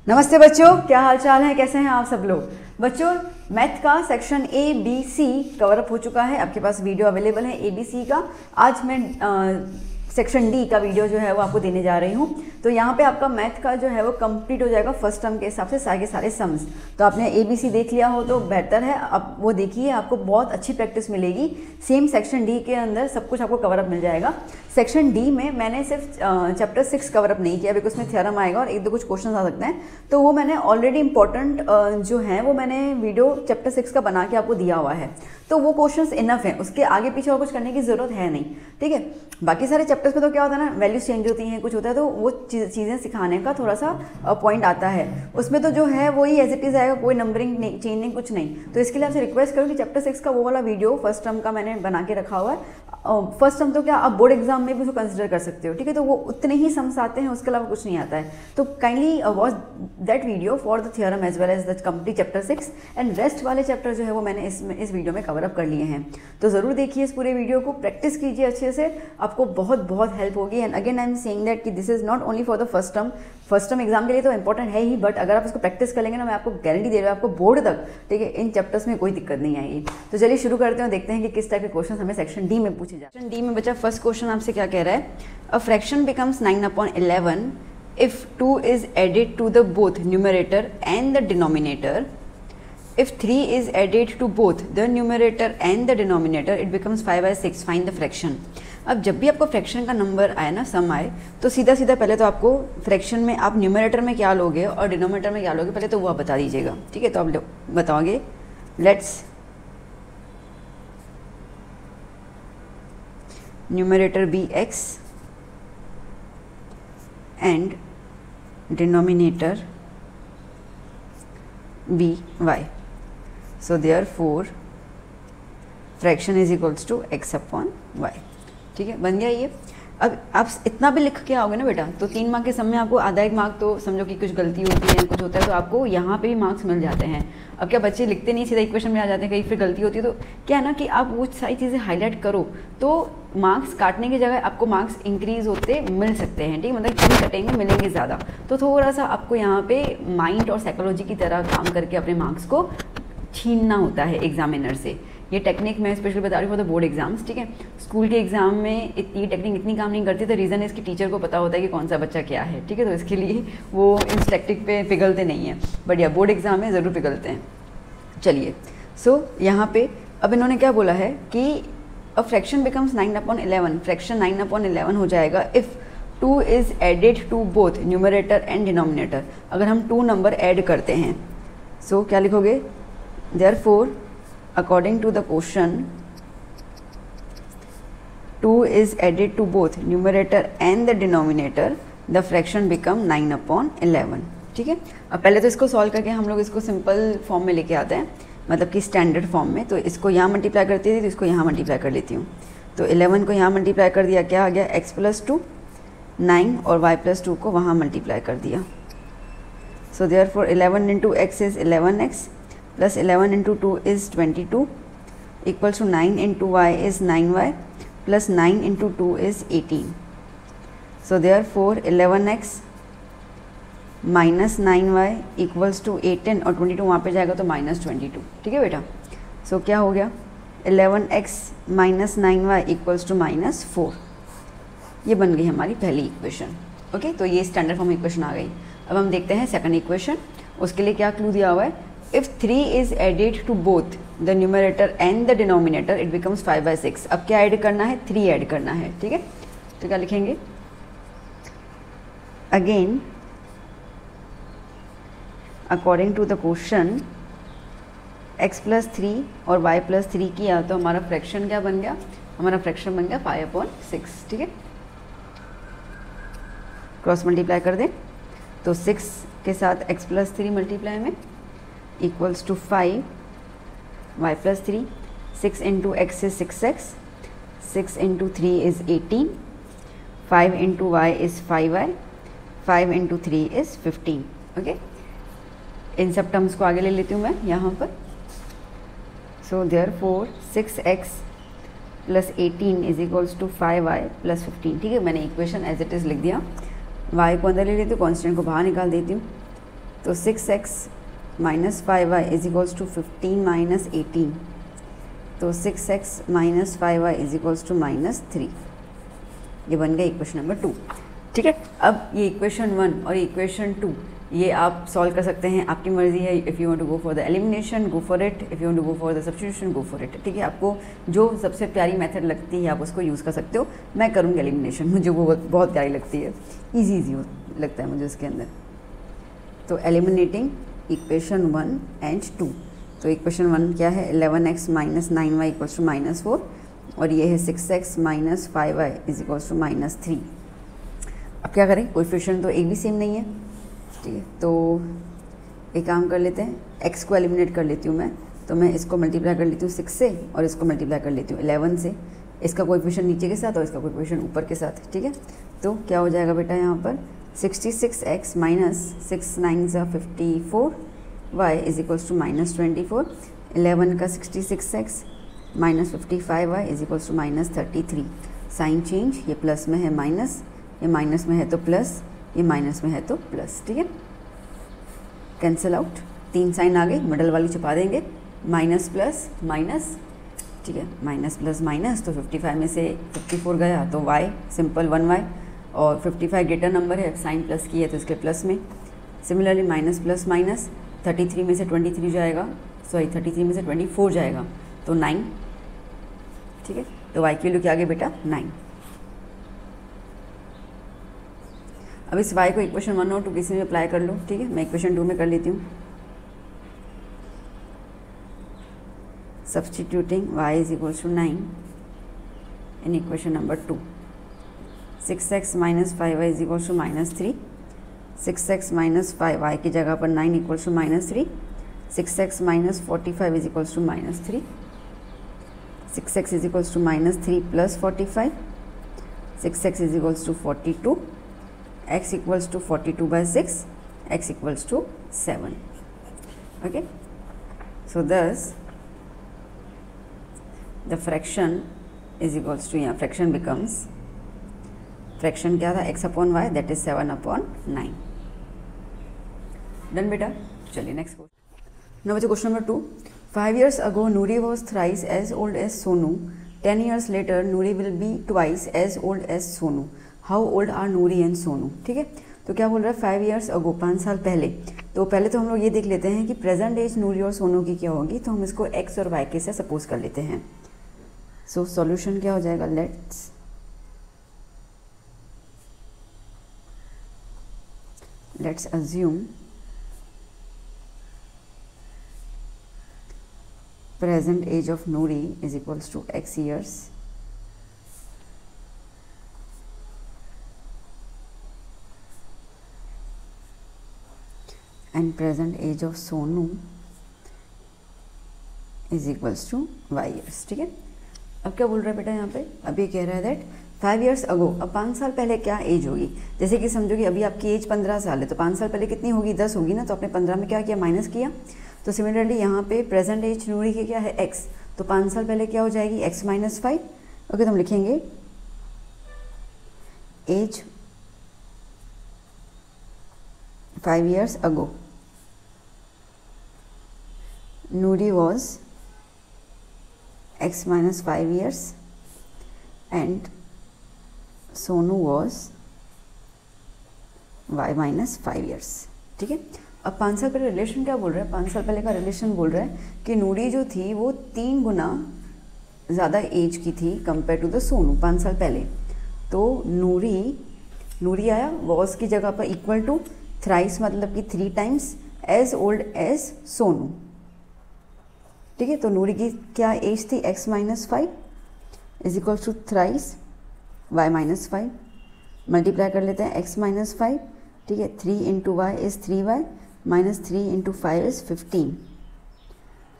नमस्ते बच्चों, क्या हाल चाल है, कैसे हैं आप सब लोग। बच्चों, मैथ का section A B C cover up हो चुका है। आपके पास वीडियो अवेलेबल है ए बी सी का। आज मैं सेक्शन डी का वीडियो जो है वो आपको देने जा रही हूँ। तो यहाँ पे आपका मैथ का जो है वो कंप्लीट हो जाएगा फर्स्ट टर्म के हिसाब से सारे के सारे सम्स। तो आपने ए बी सी देख लिया हो तो बेहतर है, अब वो देखिए, आपको बहुत अच्छी प्रैक्टिस मिलेगी। सेम सेक्शन डी के अंदर सब कुछ आपको कवर अप मिल जाएगा। सेक्शन डी में मैंने सिर्फ चैप्टर 6 कवर अप नहीं किया, बिकॉज उसमें थ्योरम आएगा और एक दो कुछ क्वेश्चन आ सकते हैं। तो वो मैंने ऑलरेडी इंपॉर्टेंट जो है वो मैंने वीडियो चैप्टर 6 का बना के आपको दिया हुआ है। तो वो क्वेश्चंस इनफ है, उसके आगे पीछे और कुछ करने की जरूरत है नहीं, ठीक है। बाकी सारे चैप्टर्स में तो क्या होता है ना, वैल्यूज चेंज होती हैं, कुछ होता है, तो वो चीज़ें सिखाने का थोड़ा सा पॉइंट आता है। उसमें तो जो है वही एज इट इज आएगा, कोई नंबरिंग नहीं, चेंज नहीं, कुछ नहीं। तो इसके लिए आपसे रिक्वेस्ट करूँ कि चैप्टर 6 का वो वाला वीडियो फर्स्ट टर्म का मैंने बना के रखा हुआ है। फर्स्ट टर्म तो क्या आप बोर्ड एग्जाम में भी उसको कंसिडर कर सकते हो, ठीक है। तो वो उतने ही सम्स आते हैं, उसके अलावा कुछ नहीं आता है। तो kindly watch that video for the theorem as well as the complete chapter 6 and rest वाले चैप्टर जो है वो मैंने इस वीडियो में कवर अप कर लिए हैं। तो ज़रूर देखिए इस पूरे वीडियो को, प्रैक्टिस कीजिए अच्छे से, आपको बहुत बहुत हेल्प होगी। And again I am saying that कि this is not only for the first term exam के लिए तो इंपॉर्टेंट है ही, बट अगर आप इसको प्रैक्टिस कर लेंगे ना, मैं आपको गारंटी दे रहा हूँ आपको बोर्ड तक, ठीक है, इन चैप्टर्स में कोई दिक्कत नहीं आएगी। तो चलिए शुरू करते हैं, देखते हैं कि किस टाइप के क्वेश्चन हमें सेक्शन डी में पूछे जाए। सेक्शन डी में बच्चा फर्स्ट क्वेश्चन आपसे क्या कह रहा है, a fraction becomes 9/11 if 2 is added to the both numerator and the denominator. If 3 is added to both the numerator and the denominator, it becomes 5/6. Find the fraction. अब जब भी आपको फ्रैक्शन का नंबर आए ना, सम आए, तो सीधा सीधा पहले तो आपको फ्रैक्शन में आप न्यूमरेटर में क्या लोगे और डिनोमिनेटर में क्या लोगे, पहले तो वो आप बता दीजिएगा, ठीक है। तो आप बताओगे, let's numerator be x and denominator b y. So therefore fraction is equals to x upon y. ठीक है, बन गया ये। अब आप इतना भी लिख के आओगे ना बेटा, तो 3 मार्क के सम में आपको आधा एक मार्क तो समझो कि कुछ गलती होती है, कुछ होता है, तो आपको यहाँ पे भी मार्क्स मिल जाते हैं। अब क्या बच्चे लिखते नहीं, सीधा इक्वेशन में आ जाते हैं, कहीं फिर गलती होती है। तो क्या है ना कि आप वो सारी चीज़ें हाईलाइट करो तो मार्क्स काटने की जगह आपको मार्क्स इंक्रीज होते मिल सकते हैं, ठीक है, मतलब कम कटेंगे, मिलेंगे ज़्यादा। तो थोड़ा सा आपको यहाँ पे माइंड और साइकोलॉजी की तरह काम करके अपने मार्क्स को छीनना होता है एग्जामिनर से। ये टेक्निक मैं स्पेशली बता रही हूँ फॉर द बोर्ड एग्जाम्स, ठीक है। स्कूल के एग्जाम में ये टेक्निक इतनी काम नहीं करती, तो रीज़न है इसकी टीचर को पता होता है कि कौन सा बच्चा क्या है, ठीक है। तो इसके लिए वो इस टेक्निक पे पिघलते नहीं हैं, बट या बोर्ड एग्जाम में ज़रूर पिघलते हैं। चलिए, सो यहाँ पे अब इन्होंने क्या बोला है कि अ फ्रैक्शन बिकम्स 9/11, फ्रैक्शन 9/11 हो जाएगा if 2 is added to both numerator and denominator. अगर हम 2 नंबर ऐड करते हैं, सो क्या लिखोगे, therefore according to the question 2 is added to both numerator and the denominator, the fraction become 9/11, ठीक है। अब पहले तो इसको सॉल्व करके हम लोग इसको सिंपल फॉर्म में लेके आते हैं, मतलब कि स्टैंडर्ड फॉर्म में। तो इसको यहाँ मल्टीप्लाई करती थी, तो इसको यहाँ मल्टीप्लाई कर लेती हूँ। तो 11 को यहाँ मल्टीप्लाई कर दिया, क्या आ गया, x + 2 9 और y + 2 को वहाँ मल्टीप्लाई कर दिया। So therefore 11 × x is 11x plus 11 × 2 is 22 equals to 9 × y is 9y plus 9 × 2 is 18. So therefore 11x minus 9y equals to 18 और 22 वहाँ पे जाएगा तो -22, ठीक है बेटा। सो क्या हो गया, 11x minus 9y equals to -4। ये बन गई हमारी पहली इक्वेशन, ओके। तो ये स्टैंडर्ड फॉर्म इक्वेशन आ गई। अब हम देखते हैं सेकंड इक्वेशन। उसके लिए क्या क्लू दिया हुआ है, if 3 is added to both the numerator and the denominator, it becomes 5/6। अब क्या ऐड करना है, 3 ऐड करना है, ठीक है। तो क्या लिखेंगे, again according to the question x + 3 और y + 3 किया तो हमारा फ्रैक्शन क्या बन गया, हमारा फ्रैक्शन बन गया 5/6, ठीक है। क्रॉस मल्टीप्लाई कर दें तो 6 के साथ x + 3 मल्टीप्लाई में equals to 5 y + 3, 6 × x is 6x, 6 × 3 is 18, 5 × y is 5y, 5 × 3 is 15, okay. इन सब टर्म्स को आगे ले लेती हूँ मैं यहाँ पर। So therefore 6x + 18 is equals to 5y + 15, ठीक है। मैंने इक्वेशन एज इट इज़ लिख दिया। y को अंदर ले लेती हूँ, कॉन्स्टेंट को बाहर निकाल देती हूँ। तो 6x minus 5y is equals to 15 minus 18, तो 6x minus 5y is equals to minus 3। ये बन गया इक्वेशन नंबर 2। ठीक है, अब ये इक्वेशन 1 और इक्वेशन 2 ये आप सॉल्व कर सकते हैं, आपकी मर्जी है। If you want to go for the elimination go for it, if you want to go for the substitution go for it. ठीक है, आपको जो सबसे प्यारी मेथड लगती है आप उसको यूज़ कर सकते हो। मैं करूँगी एलिमिनेशन, मुझे वो बहुत प्यारी लगती है, ईजी लगता है मुझे उसके अंदर। तो एलिमिनेटिंग इक्वेशन 1 एंड 2, तो इक्वेशन 1 क्या है, 11x minus 9y equals to minus 4, और ये है 6x minus 5y is equals to minus 3। अब क्या करें, कोएफिशिएंट तो एक भी सेम नहीं है। ठीक है, तो एक काम कर लेते हैं, x को एलिमिनेट कर लेती हूँ मैं, तो मैं इसको मल्टीप्लाई कर लेती हूँ 6 से और इसको मल्टीप्लाई कर लेती हूँ 11 से, इसका कोएफिशिएंट नीचे के साथ और इसका कोएफिशिएंट ऊपर के साथ। ठीक है, तो क्या हो जाएगा बेटा यहाँ पर 66x minus 6 9 54 y is equals to minus 24, 11 का 66x minus 55y is equals to minus 33। Sign change, ये प्लस में है माइनस, ये माइनस में है तो प्लस, ये माइनस में है तो प्लस। ठीक है, कैंसिल आउट, 3 साइन आ गए, मिडल वाली छुपा देंगे, माइनस प्लस माइनस। ठीक है, माइनस प्लस माइनस, तो 55 में से 54 गया तो y सिंपल 1y, और 55 ग्रेटर नंबर है, साइन प्लस की है तो इसके प्लस में। सिमिलरली माइनस प्लस माइनस, 33 में से 23 जाएगा, सॉरी 33 में से 24 जाएगा तो 9। ठीक है, तो y की वैल्यू क्या आ गई बेटा 9। अब इस y को इक्वेशन 1 और 2 किसी में अप्लाई कर लो। ठीक है, मैं इक्वेशन 2 में कर लेती हूँ। Substituting y is equals to 9 in equation number 2, 6x minus 5y is equals to minus 3, 6x minus 5y की जगह पर 9 equals to minus 3, 6x minus 45 is equals to minus 3, 6x is equals to minus 3 plus 45, 6x is equals to 42, x equals to 42 by 6, x equals to 7. Okay, so thus the fraction is equals to, यहाँ fraction becomes, fraction क्या था, x upon y, that is 7 upon 9. Done बेटा, चलिए next question. Now बच्चे question number 2. 5 years ago Nuri was thrice as old as Sonu. 10 years later Nuri will be twice as old as Sonu. How old are Noori and Sonu. ठीक है, तो क्या बोल रहा है 5 years अगो, 5 साल पहले। तो पहले तो हम लोग ये देख लेते हैं कि प्रेजेंट एज नूरी और सोनू की क्या होगी, तो हम इसको एक्स और वाई के से सपोज कर लेते हैं। सो सॉल्यूशन क्या हो जाएगा, let's assume present age of Noori is equals to x years and present age of Sonu is equals to y years। ठीक है, अब क्या बोल रहा है बेटा यहाँ पे, अब ये कह रहा है दैट 5 years अगो, अब 5 साल पहले क्या एज होगी। जैसे कि समझो कि अभी आपकी एज 15 साल है, तो 5 साल पहले कितनी होगी, 10 होगी ना, तो आपने 15 में क्या किया, माइनस किया। तो सिमिलरली यहाँ पे प्रेजेंट एज नूरी की क्या है, x, तो 5 साल पहले क्या हो जाएगी, x माइनस 5। ओके, तो हम लिखेंगे as 5 years ago Nuri was x minus 5 years and Sonu was y minus 5 years। ठीक है, अब 5 साल पहले रिलेशन क्या बोल रहा है, 5 साल पहले का रिलेशन बोल रहा है कि नूरी जो थी वो 3 गुना ज़्यादा एज की थी कंपेयर टू द सोनू 5 साल पहले। तो नूरी आया, वॉज की जगह पर इक्वल टू, थ्राइस मतलब कि 3 times as old as Sonu. ठीक है, तो नूरी की क्या एज थी, x minus 5 is equal to thrice y minus 5, multiply कर लेते हैं x माइनस 5। ठीक है, 3 into y is 3y minus 3 into 5 is 15।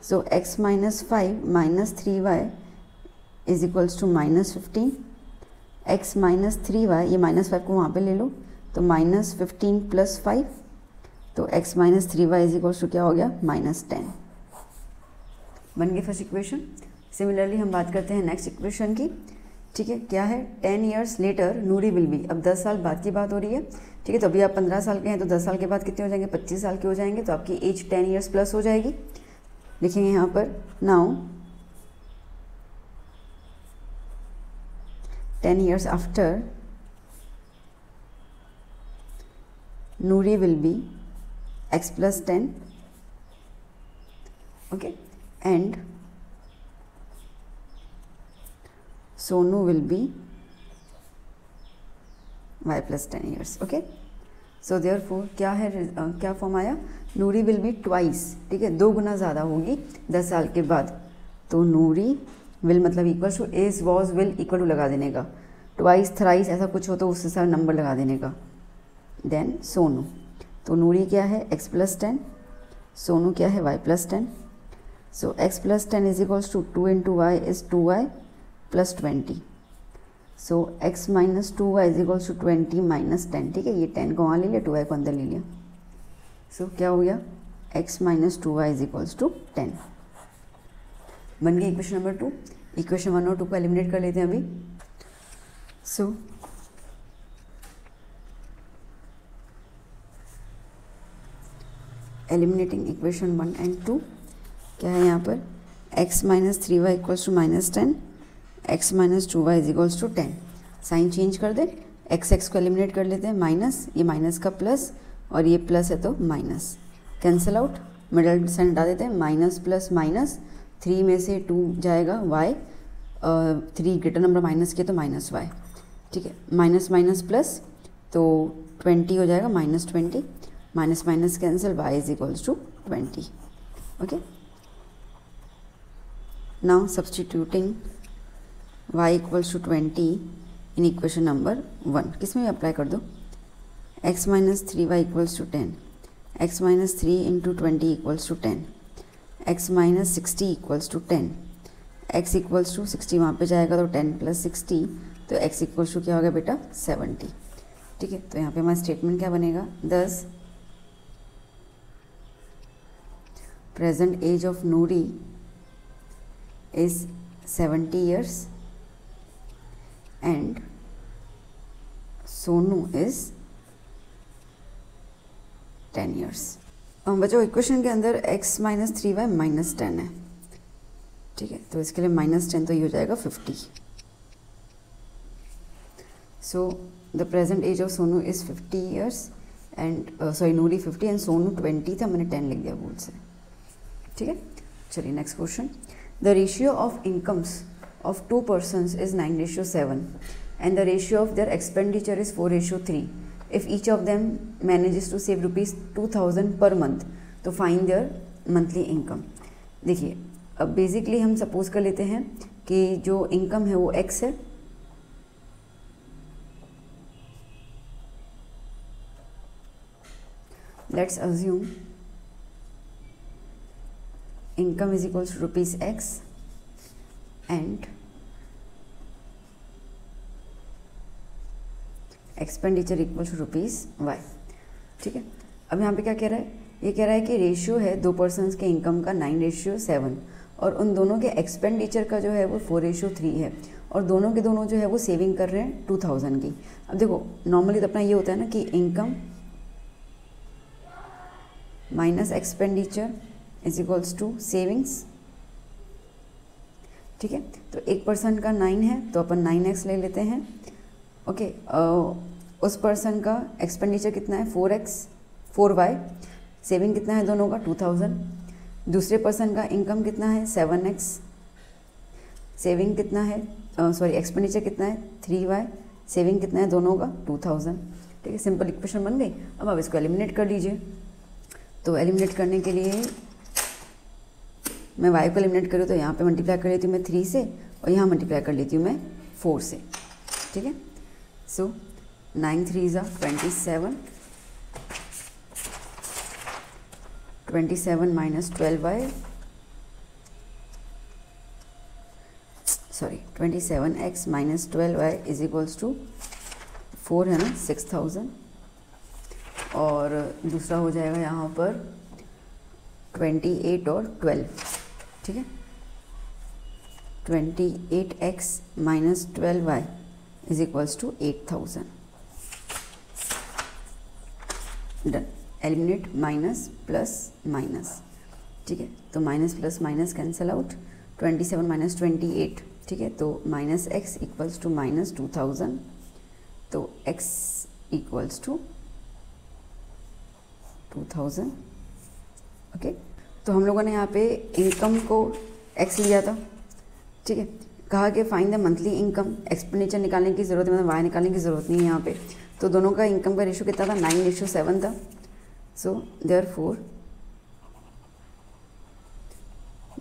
So x minus 5 minus 3y is equals to minus 15, x minus 3y, ये minus 5 को वहाँ पे ले लो, तो माइनस 15 प्लस 5, तो x minus 3y is equals to क्या हो गया, माइनस 10। बन गई फर्स्ट इक्वेशन। सिमिलरली हम बात करते हैं नेक्स्ट इक्वेशन की। ठीक है, क्या है, 10 years later Noori will be, अब 10 साल बाद की बात हो रही है। ठीक है। तो अभी आप 15 साल के हैं, तो 10 साल के बाद कितने हो जाएंगे, 25 साल के हो जाएंगे, तो आपकी एज 10 ईयर्स प्लस हो जाएगी। लिखेंगे यहाँ पर now 10 years after Noori will be x plus 10, okay, and Sonu will be y plus 10 years, okay. So therefore क्या है, क्या फॉर्म आया, नूरी विल बी ट्वाइस, ठीक है, 2 गुना ज़्यादा होगी 10 साल के बाद। तो नूरी विल मतलब equal to is was will equal to लगा देने का, ट्वाइस थ्राइस ऐसा कुछ हो तो उससे सारा नंबर लगा देने का। देन सोनू, तो नूरी क्या है x प्लस 10, सोनू क्या है y plus 10। So x plus 10 is equals to 2 into y is 2y plus 20। So x minus 2y is equals to 20 minus 10, ठीक है, ये 10 को वहाँ ले लिया, 2y को अंदर ले लिया। सो क्या हो गया, x minus 2y is equals to 10। बन गई इक्वेशन नंबर 2। इक्वेशन 1 और 2 को एलिमिनेट कर लेते हैं अभी। सो एलिमिनेटिंग इक्वेशन 1 एंड 2, क्या है यहाँ पर, x minus 3y equals to minus 10, x minus 2y is equals to 10। Sign change कर दे, x को एलिमिनेट कर लेते हैं, माइनस, ये माइनस का प्लस और ये प्लस है तो minus, cancel out, middle sign हटा देते हैं, माइनस प्लस माइनस, 3 में से 2 जाएगा y, 3 ग्रेटर नंबर माइनस के तो माइनस y, ठीक है, माइनस माइनस प्लस तो 20 हो जाएगा, minus 20, minus minus cancel, y is equals to 20, okay. Now substituting y equals to 20 in equation number 1, किस में भी अप्लाई कर दो, x minus 3y equals to 10, x minus 3 into 20 equals to 10, x minus 60 equals to 10, x equals to 60 वहाँ पे जाएगा तो 10 plus 60, तो x इक्वल्स टू क्या हो गया बेटा 70, ठीक है। तो यहाँ पे हमारा स्टेटमेंट क्या बनेगा, thus present age of Noori is 70 years and Sonu is 10 years। बच्चों इक्वेशन के अंदर x माइनस 3y माइनस 10 है, ठीक है, तो इसके लिए माइनस 10 तो ये हो जाएगा 50। So the present age of Sonu is 50 years and sorry Noori 50 and Sonu 20 था, मैंने 10 लिख दिया भूल से, ठीक है। चलिए next question, the ratio of incomes of 2 persons is 9:7 and the ratio of their expenditure is 4:3. If each of them manages to save rupees 2000 per month, तो find their monthly income। देखिए अब बेसिकली हम suppose कर लेते हैं कि जो income है वो x है, let's assume income is equals to rupees x and expenditure equal to rupees y, ठीक है। अब यहाँ पे क्या कह रहा है, ये कह रहा है कि रेशियो है 2 पर्सनस के इनकम का 9:7 और उन दोनों के एक्सपेंडिचर का जो है वो 4:3 है और दोनों के दोनों जो है वो सेविंग कर रहे हैं 2000 की। अब देखो नॉर्मली तो अपना ये होता है ना कि income minus expenditure is equals to savings, ठीक है। तो एक पर्सन का 9 है तो अपन 9x ले लेते हैं, ओके। उस पर्सन का एक्सपेंडिचर कितना है 4y, सेविंग कितना है दोनों का 2000। दूसरे पर्सन का इनकम कितना है 7x, सेविंग कितना है सॉरी एक्सपेंडिचर कितना है 3y, सेविंग कितना है दोनों का 2000, ठीक है। सिंपल इक्वेशन बन गई। अब आप इसको एलिमिनेट कर लीजिए। तो एलिमिनेट करने के लिए मैं y को एलिमिनेट करूँ तो यहाँ पे मल्टीप्लाई कर लेती हूँ मैं 3 से और यहाँ मल्टीप्लाई कर लेती हूँ मैं 4 से, ठीक है। So 9 3 27, 27 minus 12y sorry 27x minus 12y is equals to 4 है ना 6000 और दूसरा हो जाएगा यहाँ पर 28 और 12, ठीक है। 28x minus 12y is equals to 8000, done. Eliminate minus plus minus, ठीक है, तो minus plus minus cancel out, 27 minus 28, ठीक है, तो minus x equals to minus 2000, तो एक्स इक्वल्स टू 2000। ओके, तो हम लोगों ने यहाँ पे इनकम को एक्स लिया था, ठीक है, कहा कि find the monthly income, expenditure निकालने की ज़रूरत है, मतलब वाई निकालने की ज़रूरत नहीं है यहाँ पे। तो दोनों का इनकम का रेशियो कितना था, 9:7 था। So therefore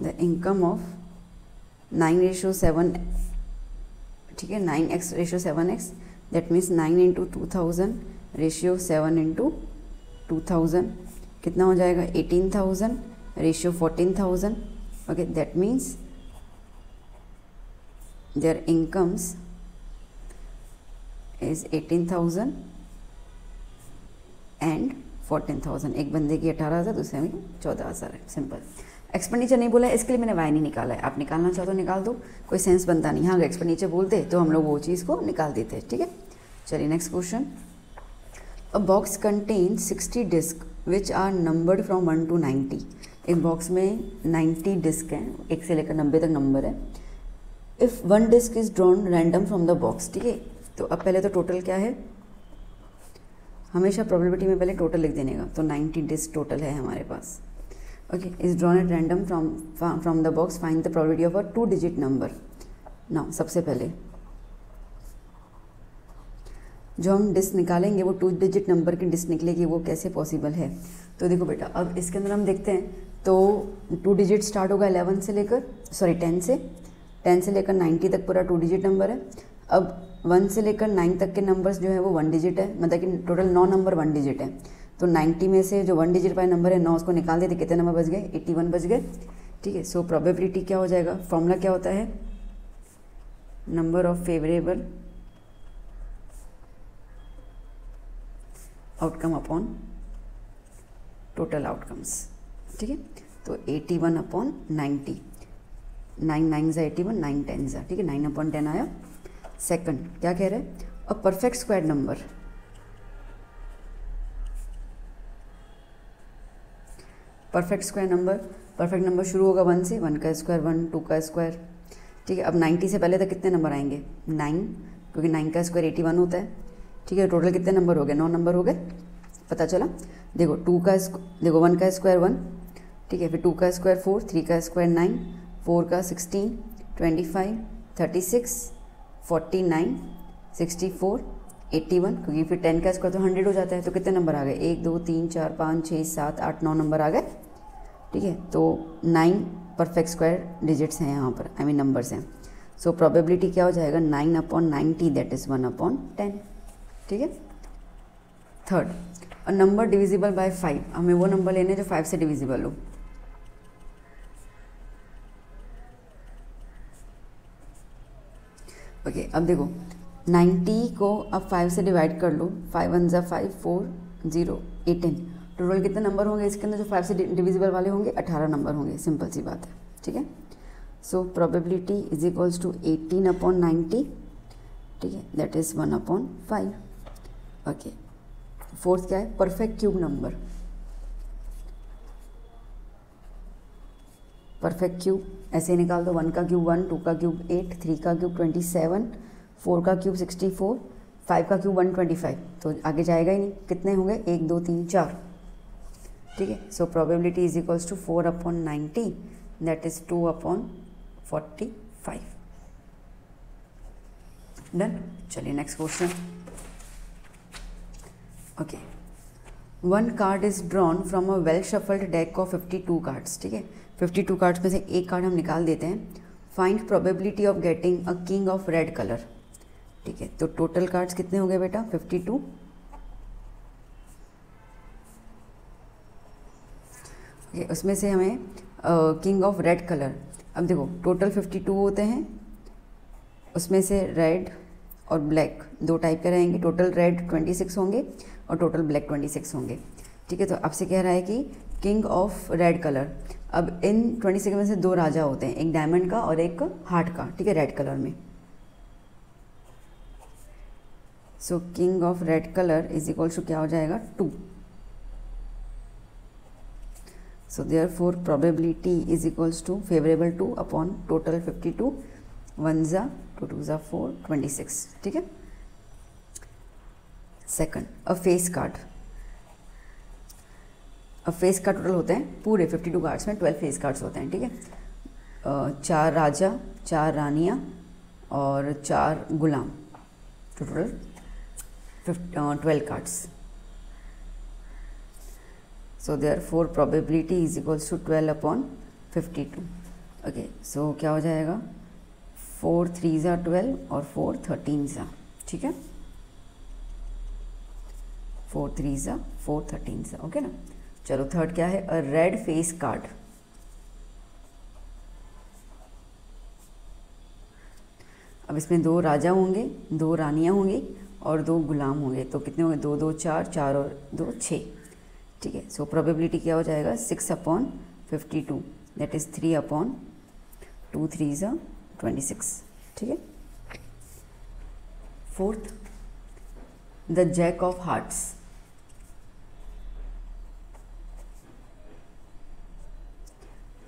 the income of 9:7, ठीक है, 9x/7x, that means 9 into 2000 ratio 7 into 2000 कितना हो जाएगा, 18,000 ratio 14,000। Okay, that means their incomes is 18,000 and 14,000। एक बंदे की 18,000, दूसरे में 14,000 है। सिंपल। एक्सपेंडिचर नहीं बोला है, इसके लिए मैंने वाई नहीं निकाला है। आप निकालना चाहो तो निकाल दो, कोई सेंस बनता नहीं। हाँ, अगर एक्सपेंडिचर बोलते तो हम लोग वो चीज़ को निकाल देते, ठीक है। चलिए next question. A box contain 60 disc which are numbered from 1 to 90। एक बॉक्स में 90 डिस्क हैं, 1 से लेकर 90 तक नंबर है। If 1 disc is drawn random from the box, ठीक है। तो अब पहले तो टोटल क्या है, हमेशा प्रोबेबिलिटी में पहले टोटल लिख देने का, तो 90 डिस्क टोटल है हमारे पास। Okay, is drawn at random from the box, find the probability of a 2 digit number. Now सबसे पहले जो हम डिस्क निकालेंगे वो 2 डिजिट नंबर की डिस्क निकलेगी, वो कैसे पॉसिबल है। तो देखो बेटा, अब इसके अंदर हम देखते हैं, तो 2 डिजिट स्टार्ट होगा 10 से लेकर 10 से लेकर 90 तक पूरा 2 डिजिट नंबर है। अब 1 से लेकर 9 तक के नंबर्स जो है वो 1 डिजिट है, मतलब कि टोटल 9 नंबर 1 डिजिट है। तो 90 में से जो 1 डिजिट वाले नंबर है 9, उसको निकाल देते, कितने नंबर बच गए, 81 बच गए, ठीक है। सो प्रोबेबिलिटी क्या हो जाएगा, फॉर्मूला क्या होता है, number of favourable outcome upon total outcomes, ठीक है। तो 81 अपॉन 90, 9 9 ज़ा 81, 9 10 ज़ा, ठीक है, 9 अपॉन 10 आया। सेकंड क्या कह रहे हैं, a perfect square number, perfect square number, perfect number शुरू होगा 1 से, 1 का स्क्वायर 1, 2 का स्क्वायर, ठीक है। अब 90 से पहले तक कितने नंबर आएंगे, 9, क्योंकि 9 का स्क्वायर 81 होता है, ठीक है। टोटल कितने नंबर हो गए, 9 नंबर हो गए, पता चला। देखो 1 का स्क्वायर 1, ठीक है, फिर 2 का स्क्वायर 4, 3 का स्क्वायर 9, 4 का 16, 25, 36, 49, 64, 81, क्योंकि फिर 10 का स्क्वायर तो 100 हो जाता है। तो कितने नंबर आ गए, 1 2 3 4 5 6 7 8 9 नंबर आ गए, ठीक है। तो 9 परफेक्ट स्क्वायर डिजिट्स हैं यहाँ पर, नंबर्स हैं। सो प्रोबेबिलिटी क्या हो जाएगा, 9 अपॉन 90, दैट इज़ 1 अपॉन 10, ठीक है। Third, a number divisible by 5, हमें वो नंबर लेने जो 5 से डिविजिबल हो। ओके, अब देखो 90 को अब 5 से डिवाइड कर लो, 5 1 ज़ा 5, 4 0 18, टोटल कितने नंबर होंगे इसके अंदर जो 5 से डिविजिबल वाले होंगे, 18 नंबर होंगे, सिंपल सी बात है, ठीक है। So probability is equals to 18 upon 90, ठीक है, that is 1 upon 5। Okay, fourth क्या है, perfect cube number, perfect cube ऐसे ही निकाल दो, 1 का क्यूब 1, 2 का क्यूब 8, 3 का क्यूब 27, 4 का क्यूब 64, 5 का क्यूब 125, तो आगे जाएगा ही नहीं, कितने होंगे, 1 2 3 4, ठीक है। So probability is equals to 4 upon 90, that is 2 upon 45। Done. चलिए next question. Okay, 1 card is drawn from a well shuffled deck of 52 cards, ठीक है। 52 कार्ड्स में से एक कार्ड हम निकाल देते हैं। Find probability of getting a king of red colour, ठीक है। तो टोटल कार्ड्स कितने हो गए बेटा, 52, उसमें से हमें किंग ऑफ रेड कलर, अब देखो टोटल 52 होते हैं, उसमें से रेड और ब्लैक 2 टाइप के रहेंगे, टोटल रेड 26 होंगे और टोटल ब्लैक 26 होंगे, ठीक है। तो आपसे कह रहा है कि किंग ऑफ रेड कलर, अब इन 26 में से 2 राजा होते हैं, एक डायमंड का और एक हार्ट का, ठीक है, रेड कलर में। So king of red colour is equal to क्या हो जाएगा, 2, So therefore probability is equals to favorable 2 upon total 52, 1 जा 2 2 जा 4, 26, ठीक है। सेकंड, अ फेस कार्ड। अब फेस कार्ड टोटल होते हैं पूरे 52 कार्ड्स में 12 फेस कार्ड्स होते हैं, ठीक है। 4 राजा, 4 रानियाँ और 4 गुलाम, total 12 cards. So therefore probability is equals to 12 upon 52. Okay, so क्या हो जाएगा 4 3 जा 12 और 4 13 जा, ठीक है। 4 3 जा 4 13 जा, ओके ना। चलो थर्ड क्या है, अ रेड फेस कार्ड। अब इसमें 2 राजा होंगे, 2 रानियाँ होंगी और 2 गुलाम होंगे, तो कितने होंगे 2 2 4, 4 और 2 6, ठीक है। सो प्रोबेबिलिटी क्या हो जाएगा 6 अपॉन 52, दैट इज 3 अपॉन 2 3 जा 26, ठीक है। Fourth, the jack of hearts.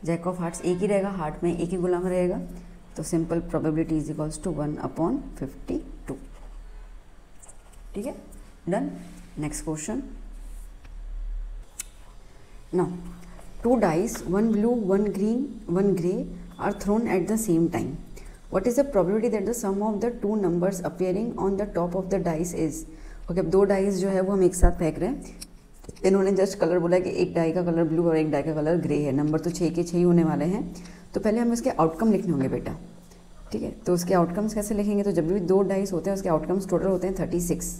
Jack of hearts एक ही रहेगा, हार्ट में एक ही गुलाम रहेगा, तो simple probability is equals to 1 upon 52, ठीक है। Done. Next question. Now, 2 dice, 1 blue, 1 green, 1 grey are thrown at the same time. What is the probability that the sum of the 2 numbers appearing on the top of the dice is? Okay, अब 2 dice जो है वो हम एक साथ फेंक रहे हैं। इन्होंने जस्ट कलर बोला कि एक डाई का कलर ब्लू और एक डाई का कलर ग्रे है। नंबर तो 6 के 6 ही होने वाले हैं, तो पहले हम इसके आउटकम लिखने होंगे बेटा, ठीक है। तो उसके आउटकम्स कैसे लिखेंगे, तो जब भी 2 डाइस होते हैं उसके आउटकम्स टोटल होते हैं 36,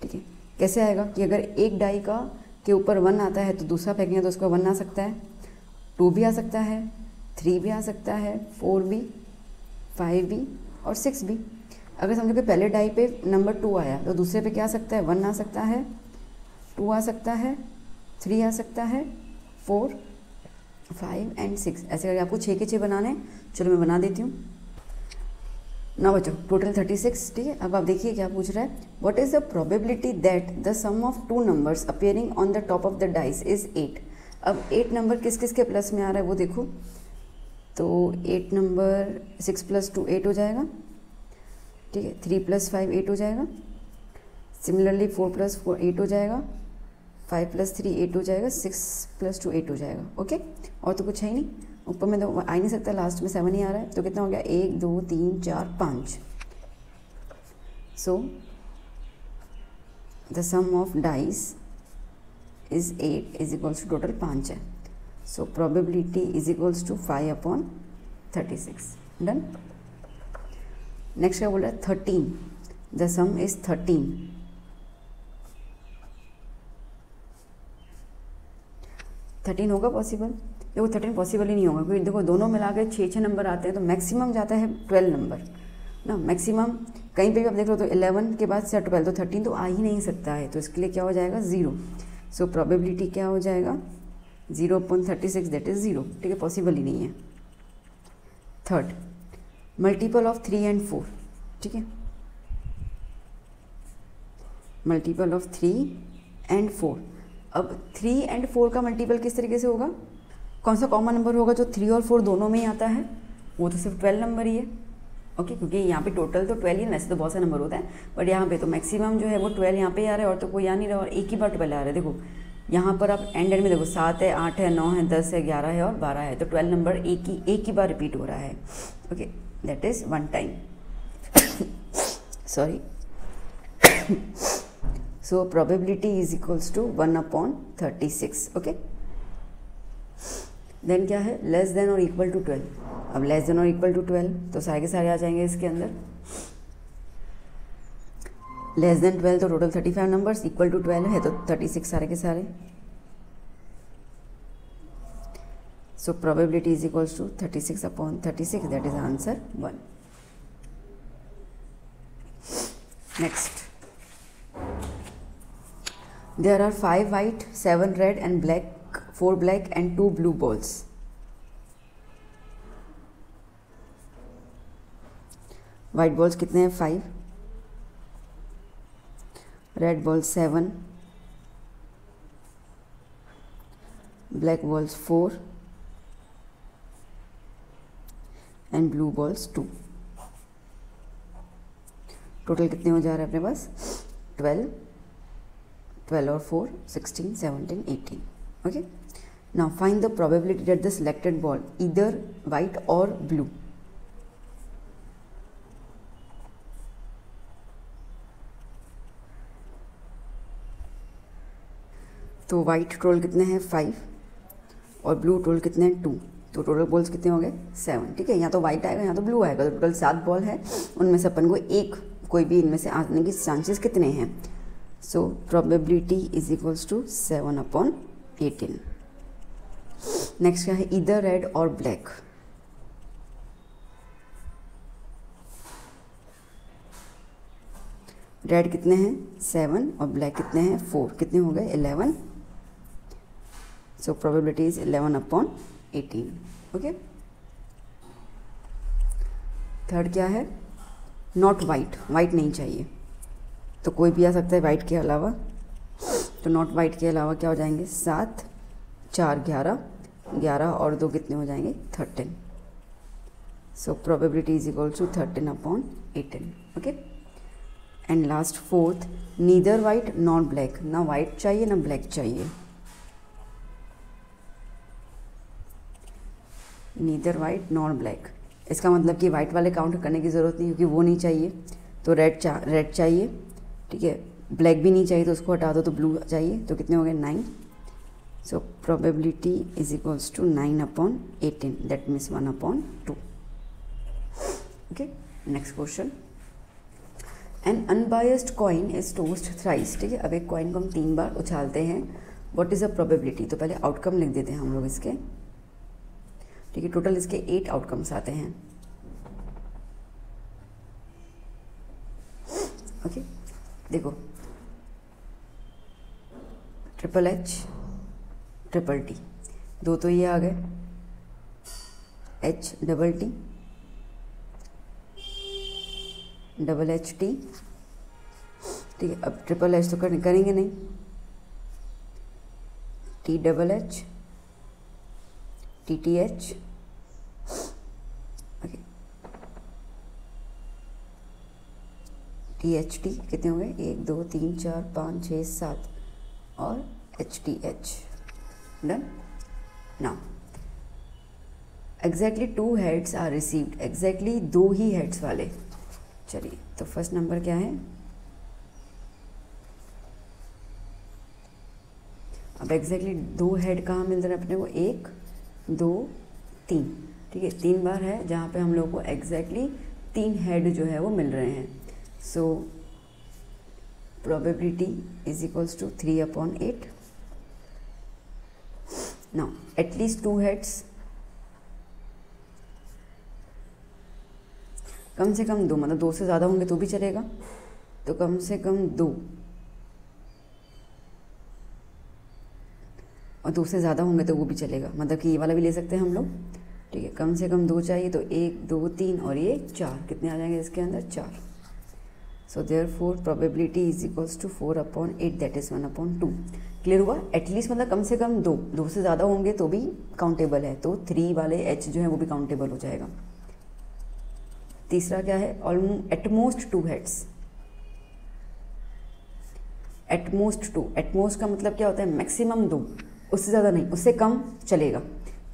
ठीक है। कैसे आएगा कि अगर एक डाई का के ऊपर 1 आता है तो दूसरा फेंकेंगे तो उसका 1 आ सकता है, 2 भी आ सकता है, 3 भी आ सकता है, 4 भी, 5 भी और 6 भी। अगर समझो कि पहले डाई पे नंबर 2 आया तो दूसरे पे क्या आ सकता है, 1 आ सकता है, 2 आ सकता है, 3 आ सकता है, 4 5 एंड 6। ऐसे करके आपको 6 के 6 बनाने हैं। चलो मैं बना देती हूँ ना बच्चों, टोटल 36, ठीक है। अब आप देखिए क्या पूछ रहा है, what is the probability that the sum of 2 numbers appearing on the top of the dice is 8। अब 8 नंबर किस किस के प्लस में आ रहा है वो देखो, तो 8 नंबर 6 + 2 8 हो जाएगा, ठीक है। 3 + 5 8 हो जाएगा, सिमिलरली 4 + 4 8 हो जाएगा, 5 + 3 8 हो जाएगा, 6 + 2 8 हो जाएगा, ओके। और तो कुछ है ही नहीं, ऊपर में तो आ ही नहीं सकता, लास्ट में 7 ही आ रहा है, तो कितना हो गया 1 2 3 4 5। So the sum of dice is 8 is equals to total 5 है। So probability is equals to 5 upon 36। Done. Next क्या बोल रहा है 13, द सम इज 13। 13 होगा पॉसिबल? देखो 13 पॉसिबल ही नहीं होगा, क्योंकि देखो दोनों मिला के 6 नंबर आते हैं, तो मैक्सिमम जाता है 12 नंबर ना, मैक्सिमम। कहीं पे भी आप देख लो तो 11 के बाद से 12, तो 13 तो आ ही नहीं सकता है, तो इसके लिए क्या हो जाएगा 0। सो प्रोबेबिलिटी क्या हो जाएगा 0 अपॉन 36, दैट इज 0, ठीक है, पॉसिबल ही नहीं है। थर्ड, मल्टीपल ऑफ 3 एंड 4, ठीक है। Multiple of 3 and 4। अब 3 एंड 4 का मल्टीपल किस तरीके से होगा, कौन सा कॉमन नंबर होगा जो 3 और 4 दोनों में ही आता है, वो तो सिर्फ 12 नंबर ही है, ओके। क्योंकि यहाँ पे टोटल तो 12 ही, वैसे तो बहुत सारे नंबर होता है, बट यहाँ पे तो मैक्सिमम जो है वो 12 यहाँ पे आ रहा है, और तो कोई आ नहीं रहा, और एक ही बार 12 आ रहा है। देखो यहाँ पर आप एंड में देखो 7 है, 8 है, 9 है, 10 है, 11 है और 12 है, तो 12 नंबर एक ही बार रिपीट हो रहा है, okay, that is 1 time. Sorry. So probability is equals to 1 upon 36, okay. Then क्या है, लेस देन और इक्वल टू 12। अब लेस देन और इक्वल टू 12 तो सारे के सारे आ जाएंगे इसके अंदर। लेस देन 12 तो टोटल 35 नंबर्स, इक्वल टू 12 है तो 36 सारे के सारे। So probability is equals to 36 upon 36, that is answer 1। Next, there are 5 white, 7 red and black, 4 black and 2 blue balls. White balls कितने हैं 5, red balls 7, black balls 4 and blue balls 2. Total कितने हो जा रहे हैं अपने पास? 12, 12 और 4 16, 17, 18. Okay. Now find the probability that the selected ball either white or blue. तो वाइट टोटल कितने हैं 5 और ब्लू टोटल कितने हैं 2. तो टोटल बॉल्स कितने हो गए 7. ठीक है, यहाँ तो वाइट आएगा यहाँ तो ब्लू आएगा. तो टोटल 7 बॉल है, उनमें से अपन को एक कोई भी इनमें से आने के चांसेस कितने हैं? So probability is equals to 7/18. Next क्या है? इधर रेड और ब्लैक. रेड कितने हैं 7 और ब्लैक कितने हैं 4. कितने हो गए 11. सो प्रोबेबिलिटी इज 11/18. ओके. थर्ड क्या है? Not white. वाइट नहीं चाहिए, तो कोई भी आ सकता है वाइट के अलावा. तो नॉट वाइट के अलावा क्या हो जाएंगे? 7, 4 11, 11 और 2 कितने हो जाएंगे 13. So probability is equal to 13/18. Okay. And last fourth, neither white not black. ना वाइट चाहिए ना ब्लैक चाहिए. नीदर वाइट नॉट ब्लैक, इसका मतलब कि वाइट वाले काउंट करने की ज़रूरत नहीं, क्योंकि वो नहीं चाहिए. तो रेड चाहिए. ठीक है, ब्लैक भी नहीं चाहिए तो उसको हटा दो, तो ब्लू चाहिए. तो कितने हो गए 9. So probability is equals to 9/18. That means 1/2. Okay. Next question. An unbiased coin is tossed thrice. ठीक है, अब एक कॉइन को हम 3 बार उछालते हैं. What is a probability? तो पहले आउटकम लिख देते हैं हम लोग इसके. ठीक है, टोटल इसके 8 आउटकम्स आते हैं. ओके. देखो, HHT, TTT, 2 तो ये आ गए. HTT, HHT. ठीक है, अब HHH तो करेंगे नहीं. THH, TTH. ओके. THT कितने हो गए? 1 2 3 4 5 6 7 और HTH. Done. Now exactly 2 heads are received. Exactly 2 ही हेड्स वाले. चलिए, तो फर्स्ट नंबर क्या है? अब एग्जैक्टली 2 हेड कहाँ मिल रहे हैं अपने को? 1 2 3. ठीक है, 3 बार है जहाँ पे हम लोग को एग्जैक्टली 3 हेड जो है वो मिल रहे हैं. So probability is equals to 3/8. Now at least 2 heads, कम से कम 2, मतलब 2 से ज़्यादा होंगे तो भी चलेगा. तो कम से कम 2 और 2 से ज़्यादा होंगे तो वो भी चलेगा. मतलब कि ये वाला भी ले सकते हैं हम लोग. ठीक है, कम से कम 2 चाहिए. तो 1 2 3 और ये 4. कितने आ जाएंगे इसके अंदर? 4. So therefore probability is equals to 4/8. That is 1/2. Clear हुआ? एटलीस्ट मतलब कम से कम 2 से ज़्यादा होंगे तो भी काउंटेबल है. तो 3 वाले H जो है वो भी काउंटेबल हो जाएगा. तीसरा क्या है? At most 2 heads. एटमोस्ट 2. एटमोस्ट का मतलब क्या होता है? मैक्सिमम 2, उससे ज़्यादा नहीं, उससे कम चलेगा.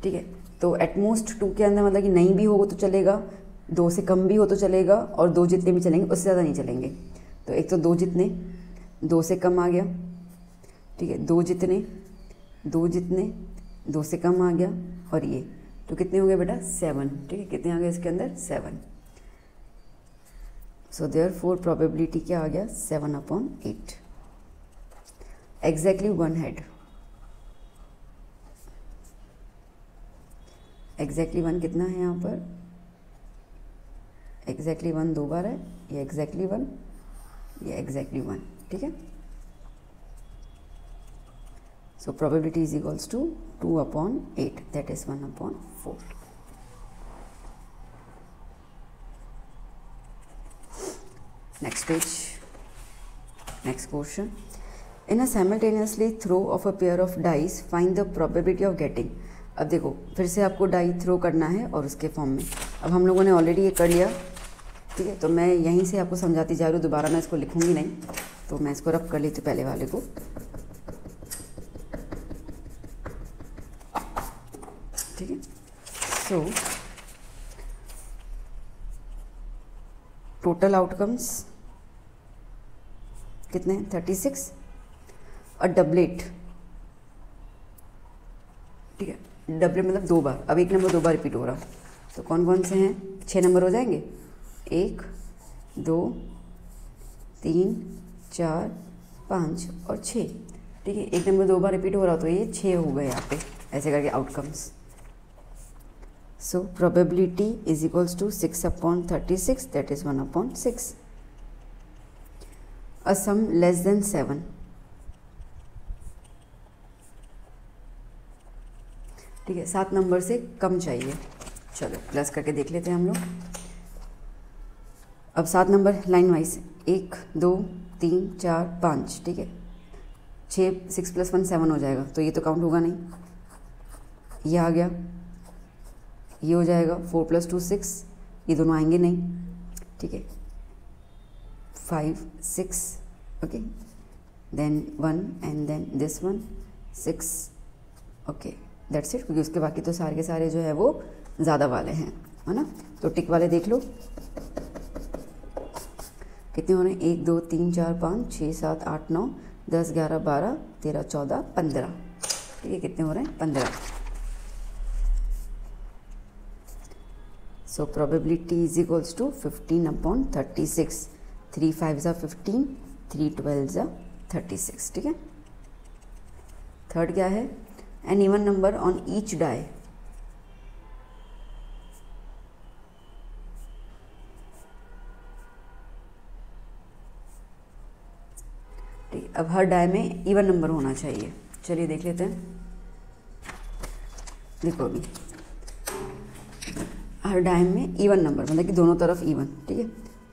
ठीक है, तो एटमोस्ट 2 के अंदर मतलब कि नहीं भी हो तो चलेगा, 2 से कम भी हो तो चलेगा, और 2 जितने भी चलेंगे उससे ज़्यादा नहीं चलेंगे. तो एक तो 2 जितने, 2 से कम आ गया. ठीक है, 2 जितने, 2 जितने, 2 से कम आ गया, और ये तो कितने हो गए बेटा? 7. ठीक है, कितने आ गए इसके अंदर? 7. सो देयरफॉर प्रोबेबिलिटी क्या आ गया? 7/8. Exactly 1 head. एग्जैक्टली 1 कितना है यहाँ पर? एग्जैक्टली 1 2 बार है. ये एग्जैक्टली 1, ये एग्जैक्टली 1. ठीक है. So probability is equals to 2/8. That is 1/4. Next page. Next question. In a simultaneously throw of a pair of dice find the probability of getting. अब देखो फिर से आपको डाई थ्रो करना है और उसके फॉर्म में। अब हम लोगों ने ऑलरेडी ये कर लिया, ठीक है, तो मैं यहीं से आपको समझाती जा रही हूँ, दोबारा मैं इसको लिखूँगी नहीं, तो मैं इसको रब कर लेती हूँ पहले वाले को। ठीक है, सो टोटल आउटकम्स कितने हैं 36 और डबलेट, ठीक है, डबलेट मतलब 2 बार। अब एक नंबर 2 बार रिपीट हो रहा, तो कौन कौन से हैं, 6 नंबर हो जाएंगे, 1 2 3 4 5 और 6, ठीक है। एक नंबर 2 बार रिपीट हो रहा तो ये 6 हो गए यहाँ पे, ऐसे करके outcomes. So probability is equals to 6/36 that is 1/6। A sum less than 7, ठीक है, 7 नंबर से कम चाहिए। चलो प्लस करके देख लेते हैं हम लोग। अब 7 नंबर लाइन वाइज 1 2 3 4 5, ठीक है, 6 + 1 7 हो जाएगा, तो ये तो काउंट होगा नहीं, ये आ गया, ये हो जाएगा 4 + 2 6, ये दोनों आएंगे नहीं, ठीक है, 5 6, okay, then 1 and then this 1 6, okay, that's it, क्योंकि उसके बाकी तो सारे के सारे जो है वो ज़्यादा वाले हैं, है ना। तो टिक वाले देख लो कितने हो रहे हैं, 1 2 3 4 5 6 7 8 9 10 11 12 13 14 15, ठीक है, कितने हो रहे हैं 15। So probability is equals to 15/36, 3 5 ज़ा 15, 3 12 ज़ा 36, ठीक है। थर्ड क्या है, an even number on each die, ठीक, अब हर डाई में इवन नंबर होना चाहिए। चलिए देख लेते हैं, देखो अभी हर डाई में इवन नंबर मतलब कि दोनों तरफ इवन, ठीक है,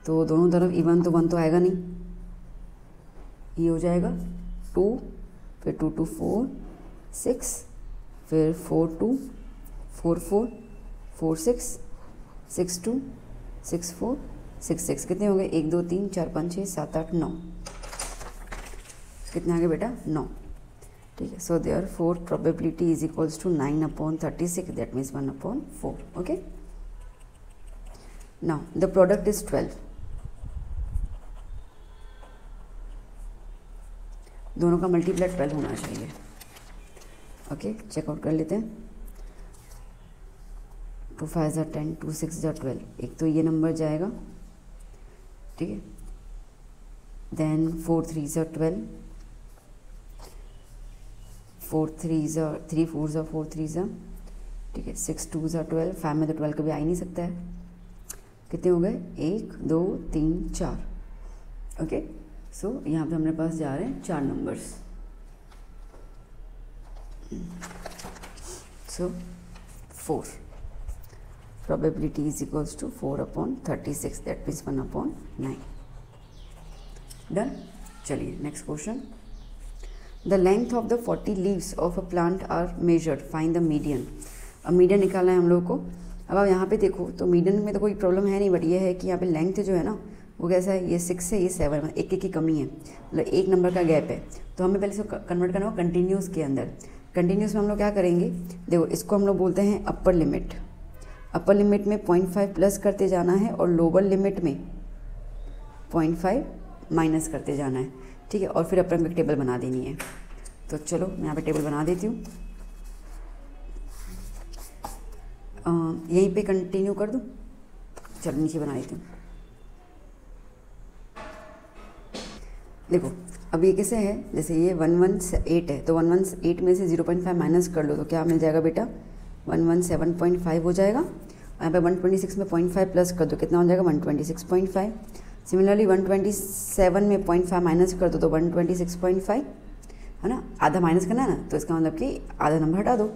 तो दोनों तरफ इवन तो 1 तो आएगा नहीं, ये हो जाएगा 2, फिर 2 2 4 6, फिर 4 2 4 4 4 6 6 2 6 4 6 6, कितने हो गए, 1 2 3 4 5 6 7 8 9, कितने आ गए बेटा 9, ठीक है। So there 4 probability is equals to 9/36, that means 1/4, okay. Now the product is 12, दोनों का मल्टीप्लाई 12 होना चाहिए, ओके, चेकआउट कर लेते हैं। 2 5 ज़ा 10, 2 6 ज़ा 12, एक तो ये नंबर जाएगा, ठीक है, देन 4 3 ज़ा 12, 4 3 ज़ा 3 4 ज़ा 4 3 ज़ा, ठीक है, 6 2 ज़ा 12, 5 में तो 12 कभी आ ही नहीं सकता है, कितने हो गए 1 2 3 4, ओके। सो यहाँ पे हमारे पास जा रहे हैं 4 numbers, so 4 probability is equals to 4/36, that means 1/9, done. चलिए next question, the length of the 40 leaves of a plant are measured, find the median. अब मीडियन निकालना है हम लोग को। अब आप यहाँ पे देखो तो मीडियन में तो कोई प्रॉब्लम है नहीं, बट ये है कि यहाँ पे लेंथ जो है ना वो कैसा है, ये 6 है, ये 7, मतलब एक की कमी है, मतलब 1 नंबर का गैप है, तो हमें पहले इसको कन्वर्ट करना होगा कंटिन्यूस के अंदर। कंटिन्यूस में हम लोग क्या करेंगे, देखो इसको हम लोग बोलते हैं अपर लिमिट। अपर लिमिट में 0.5 प्लस करते जाना है और लोअर लिमिट में 0.5 माइनस करते जाना है, ठीक है, और फिर अपन को टेबल बना देनी है। तो चलो मैं यहाँ पे टेबल बना देती हूँ, यहीं पे कंटिन्यू कर दूँ, चलो नीचे बना देती हूँ। देखो अब ये कैसे है, जैसे ये 118 है, तो 118 में से 0.5 माइनस कर लो तो क्या मिल जाएगा बेटा, 117.5 हो जाएगा। यहाँ पे 126 में 0.5 प्लस कर दो, कितना हो जाएगा 126.5। सिमिलरली 127 में 0.5 माइनस कर दो तो 126.5, है ना, आधा माइनस करना है ना, तो इसका मतलब कि आधा नंबर हटा दो।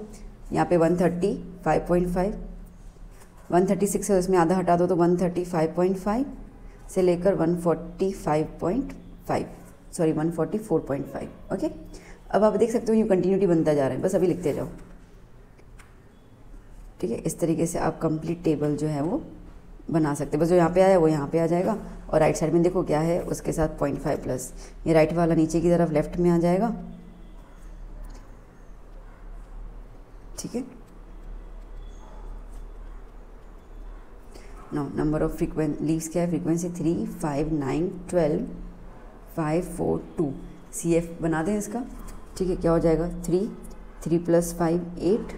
यहाँ पे 135.5, 136 है, उसमें आधा हटा दो तो 135.5 से लेकर 145.5, सॉरी 144.5। ओके, अब आप देख सकते हो ये कंटिन्यूटी बनता जा रहा है, बस अभी लिखते जाओ। ठीक है, इस तरीके से आप कंप्लीट टेबल जो है वो बना सकते हैं। बस जो यहाँ पे आया वो यहाँ पे आ जाएगा, और राइट साइड में देखो क्या है उसके साथ 0.5 प्लस, ये राइट वाला नीचे की तरफ लेफ्ट में आ जाएगा। ठीक है, नो नंबर ऑफ लीव्स क्या है, फ्रीक्वेंसी 3, 5, 9, 12, 5, 4, 2। CF बना दें इसका। ठीक है, क्या हो जाएगा 3, 3 + 5 8,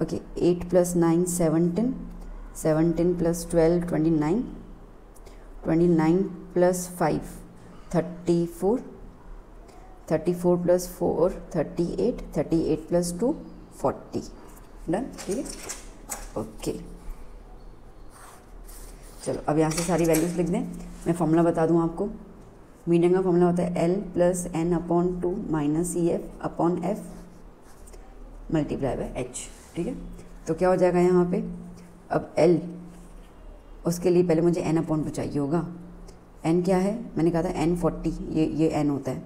ओके 8 + 9 17, 17 + 12 29, 29 + 5 34, 34 + 4 38, 38 + 2 40। डन। ठीक है, ओके चलो अब यहाँ से सारी वैल्यूज़ लिख दें। मैं फॉर्मूला बता दूँ आपको। मीडियन का फॉर्मूला होता है L + n/2 - CF/F × H। ठीक है, तो क्या हो जाएगा यहाँ पे, अब L उसके लिए पहले मुझे n/2 चाहिए होगा। n क्या है, मैंने कहा था n 40, ये n होता है,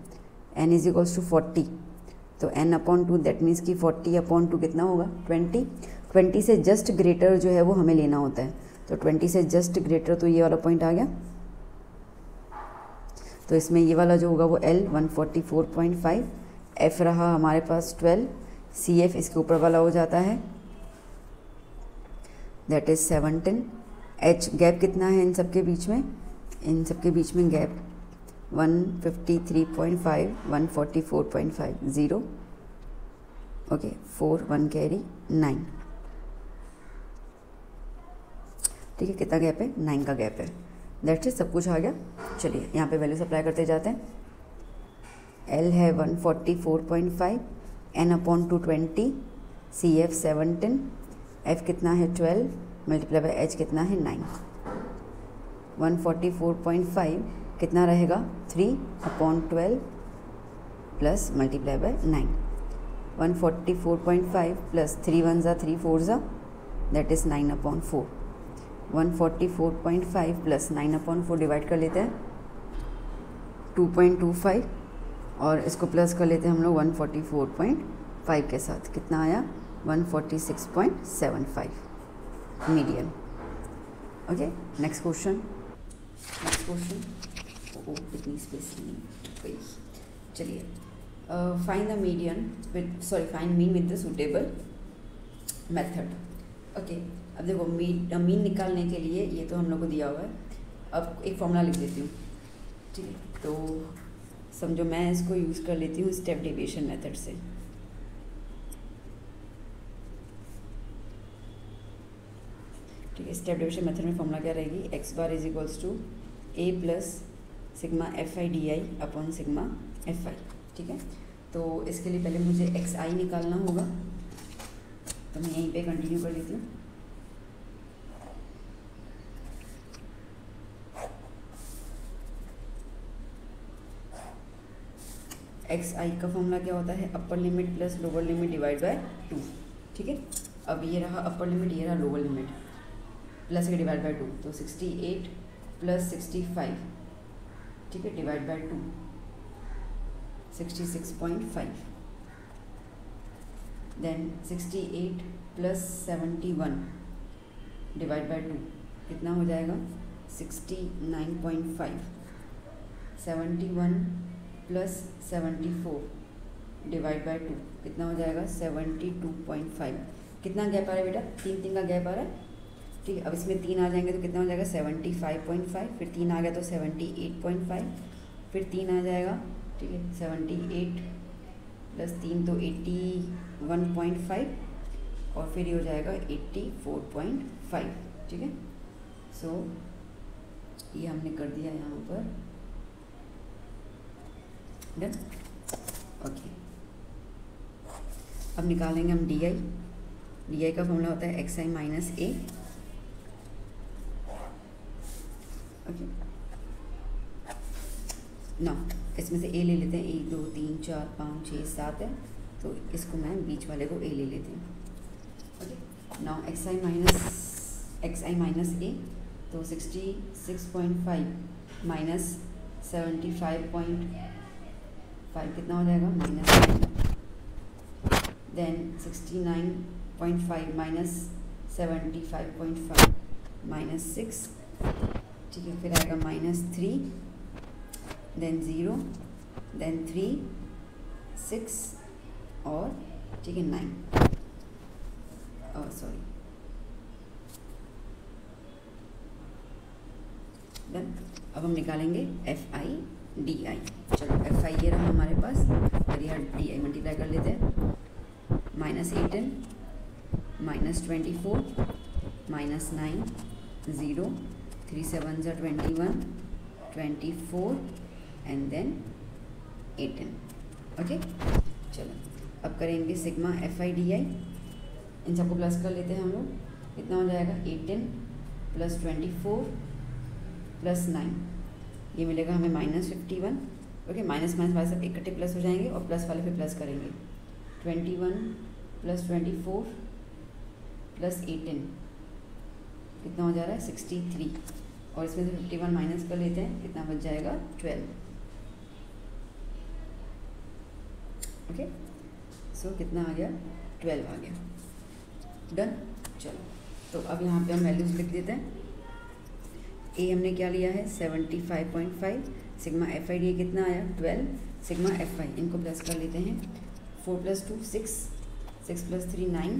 n = 40, तो n/2 दैट मीन्स कि 40/2 कितना होगा 20। 20 से जस्ट ग्रेटर जो है वो हमें लेना होता है, तो 20 से जस्ट ग्रेटर तो ये वाला पॉइंट आ गया, तो इसमें ये वाला जो होगा वो L 144.5, F रहा हमारे पास 12, CF इसके ऊपर वाला हो जाता है दैट इज़ 17। H गैप कितना है इन सब के बीच में, इन सब के बीच में गैप 153.5, 144.5 0, ओके 4 1 कैरी 9। ठीक है, कितना गैप है, 9 का गैप है। दैट्स इट, सब कुछ आ गया। चलिए यहाँ पे वैल्यू सप्लाई करते जाते हैं। L है 144.5, n/2 20, CF 17, F कितना है 12 × H कितना है 9। 144.5 कितना रहेगा 3/12 प्लस × 9। 144.5 + 3 1 = 3 4 = that is 9/4। 144.5 + 9/4 डिवाइड कर लेते हैं 2.25, और इसको प्लस कर लेते हैं हम लोग 144.5 के साथ, कितना आया 146.75 मीडियन। Okay, next question. कितनी स्पेस नहीं, चलिए find the median with find mean with the suitable method. Okay, अब देखो मीन निकालने के लिए ये तो हम लोग को दिया हुआ है। अब एक फॉर्मूला लिख देती हूँ। ठीक है, तो समझो मैं इसको यूज़ कर लेती हूँ स्टेप डेविएशन मेथड से। ठीक है, स्टेप डेविएशन मेथड में फॉर्मूला क्या रहेगी, x bar = a + sigma fi di/सिग्मा fi। ठीक है, तो इसके लिए पहले मुझे xi निकालना होगा, तो मैं यहीं पे कंटिन्यू कर लेती हूँ। xi का फॉर्मूला क्या होता है, अपर limit plus lower limit divide by 2। ठीक है, अब ये रहा अपर लिमिट, ये रहा लोअर लिमिट, प्लस के डिवाइड बाय 2, तो 68 + 65, ठीक है, divide by 2 66.5, then 68 + 71 divide by 2 कितना हो जाएगा 69.5, 71 + 74 डिवाइड बाय 2 कितना हो जाएगा 72.5। कितना गैप आ रहा है बेटा, 3 का गैप आ रहा है। ठीक है, अब इसमें 3 आ जाएंगे तो कितना हो जाएगा 75.5, फिर 3 आ गया तो 78.5, फिर 3 आ जाएगा। ठीक है, 78 + 3 तो 81.5, और फिर ये हो जाएगा 84.5। ठीक है, सो ये हमने कर दिया यहाँ पर डन। ओके, अब निकालेंगे हम डी का फॉर्मूला होता है xi - a। ओके, ना इसमें से a ले लेते हैं, 1 2 3 4 5 6 7 है, तो इसको मैं बीच वाले को a ले लेती हूँ। ओके, नाउ xi - a, तो 66.5 - 75.5 कितना हो जाएगा -9, देन 69.5 माइनस 75.5 -6, ठीक है, फिर आएगा -3, देन 0, देन 3, 6 और ठीक है 9, सॉरी डन। अब हम निकालेंगे FI/DI। चलो FI ये रहा हमारे पास और यह DI मल्टीप्लाई कर लेते हैं। -18 -24 -9 0 3 7 21 24 एंड देन 18। ओके, चलो अब करेंगे सिग्मा FI/DI। इन सबको प्लस कर लेते हैं हम लोग। कितना हो जाएगा 18 + 24 + 9, ये मिलेगा हमें -51। ओके, माइनस माइनस वाले सब इकट्ठे प्लस हो जाएंगे और प्लस वाले फिर प्लस करेंगे। 21 + 24 + 18 कितना हो जा रहा है 63, और इसमें से 51 माइनस कर लेते हैं, कितना बच जाएगा 12। ओके, सो कितना आ गया 12 आ गया। डन। चलो तो अब यहाँ पे हम वैल्यूज लिख देते हैं। ए हमने क्या लिया है 75.5, सिग्मा FI/DI कितना आया 12, सिग्मा FI इनको प्लस कर लेते हैं। 4 + 2 6, 6 + 3 9,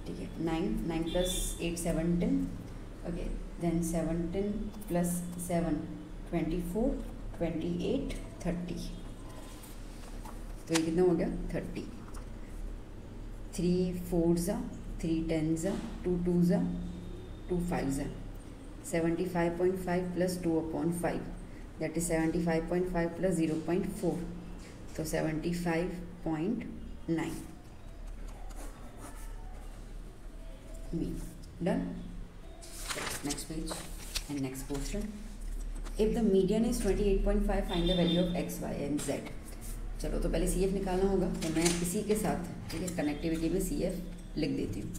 ठीक है 9, 9 + 8 17, ओके, देन 17 + 7 24 28 30, तो ये कितना हो गया 30। 3 4s 3 10s 2 2s 2 5s, 75.5 + 2/5 that is 75.5 + 0.4, तो 75.9 B. Done. Next page and next question. If the median is 28.5 find the value of x, y and z। चलो तो पहले CF निकालना होगा, तो मैं इसी के साथ ठीक है कनेक्टिविटी में CF लिख देती हूँ।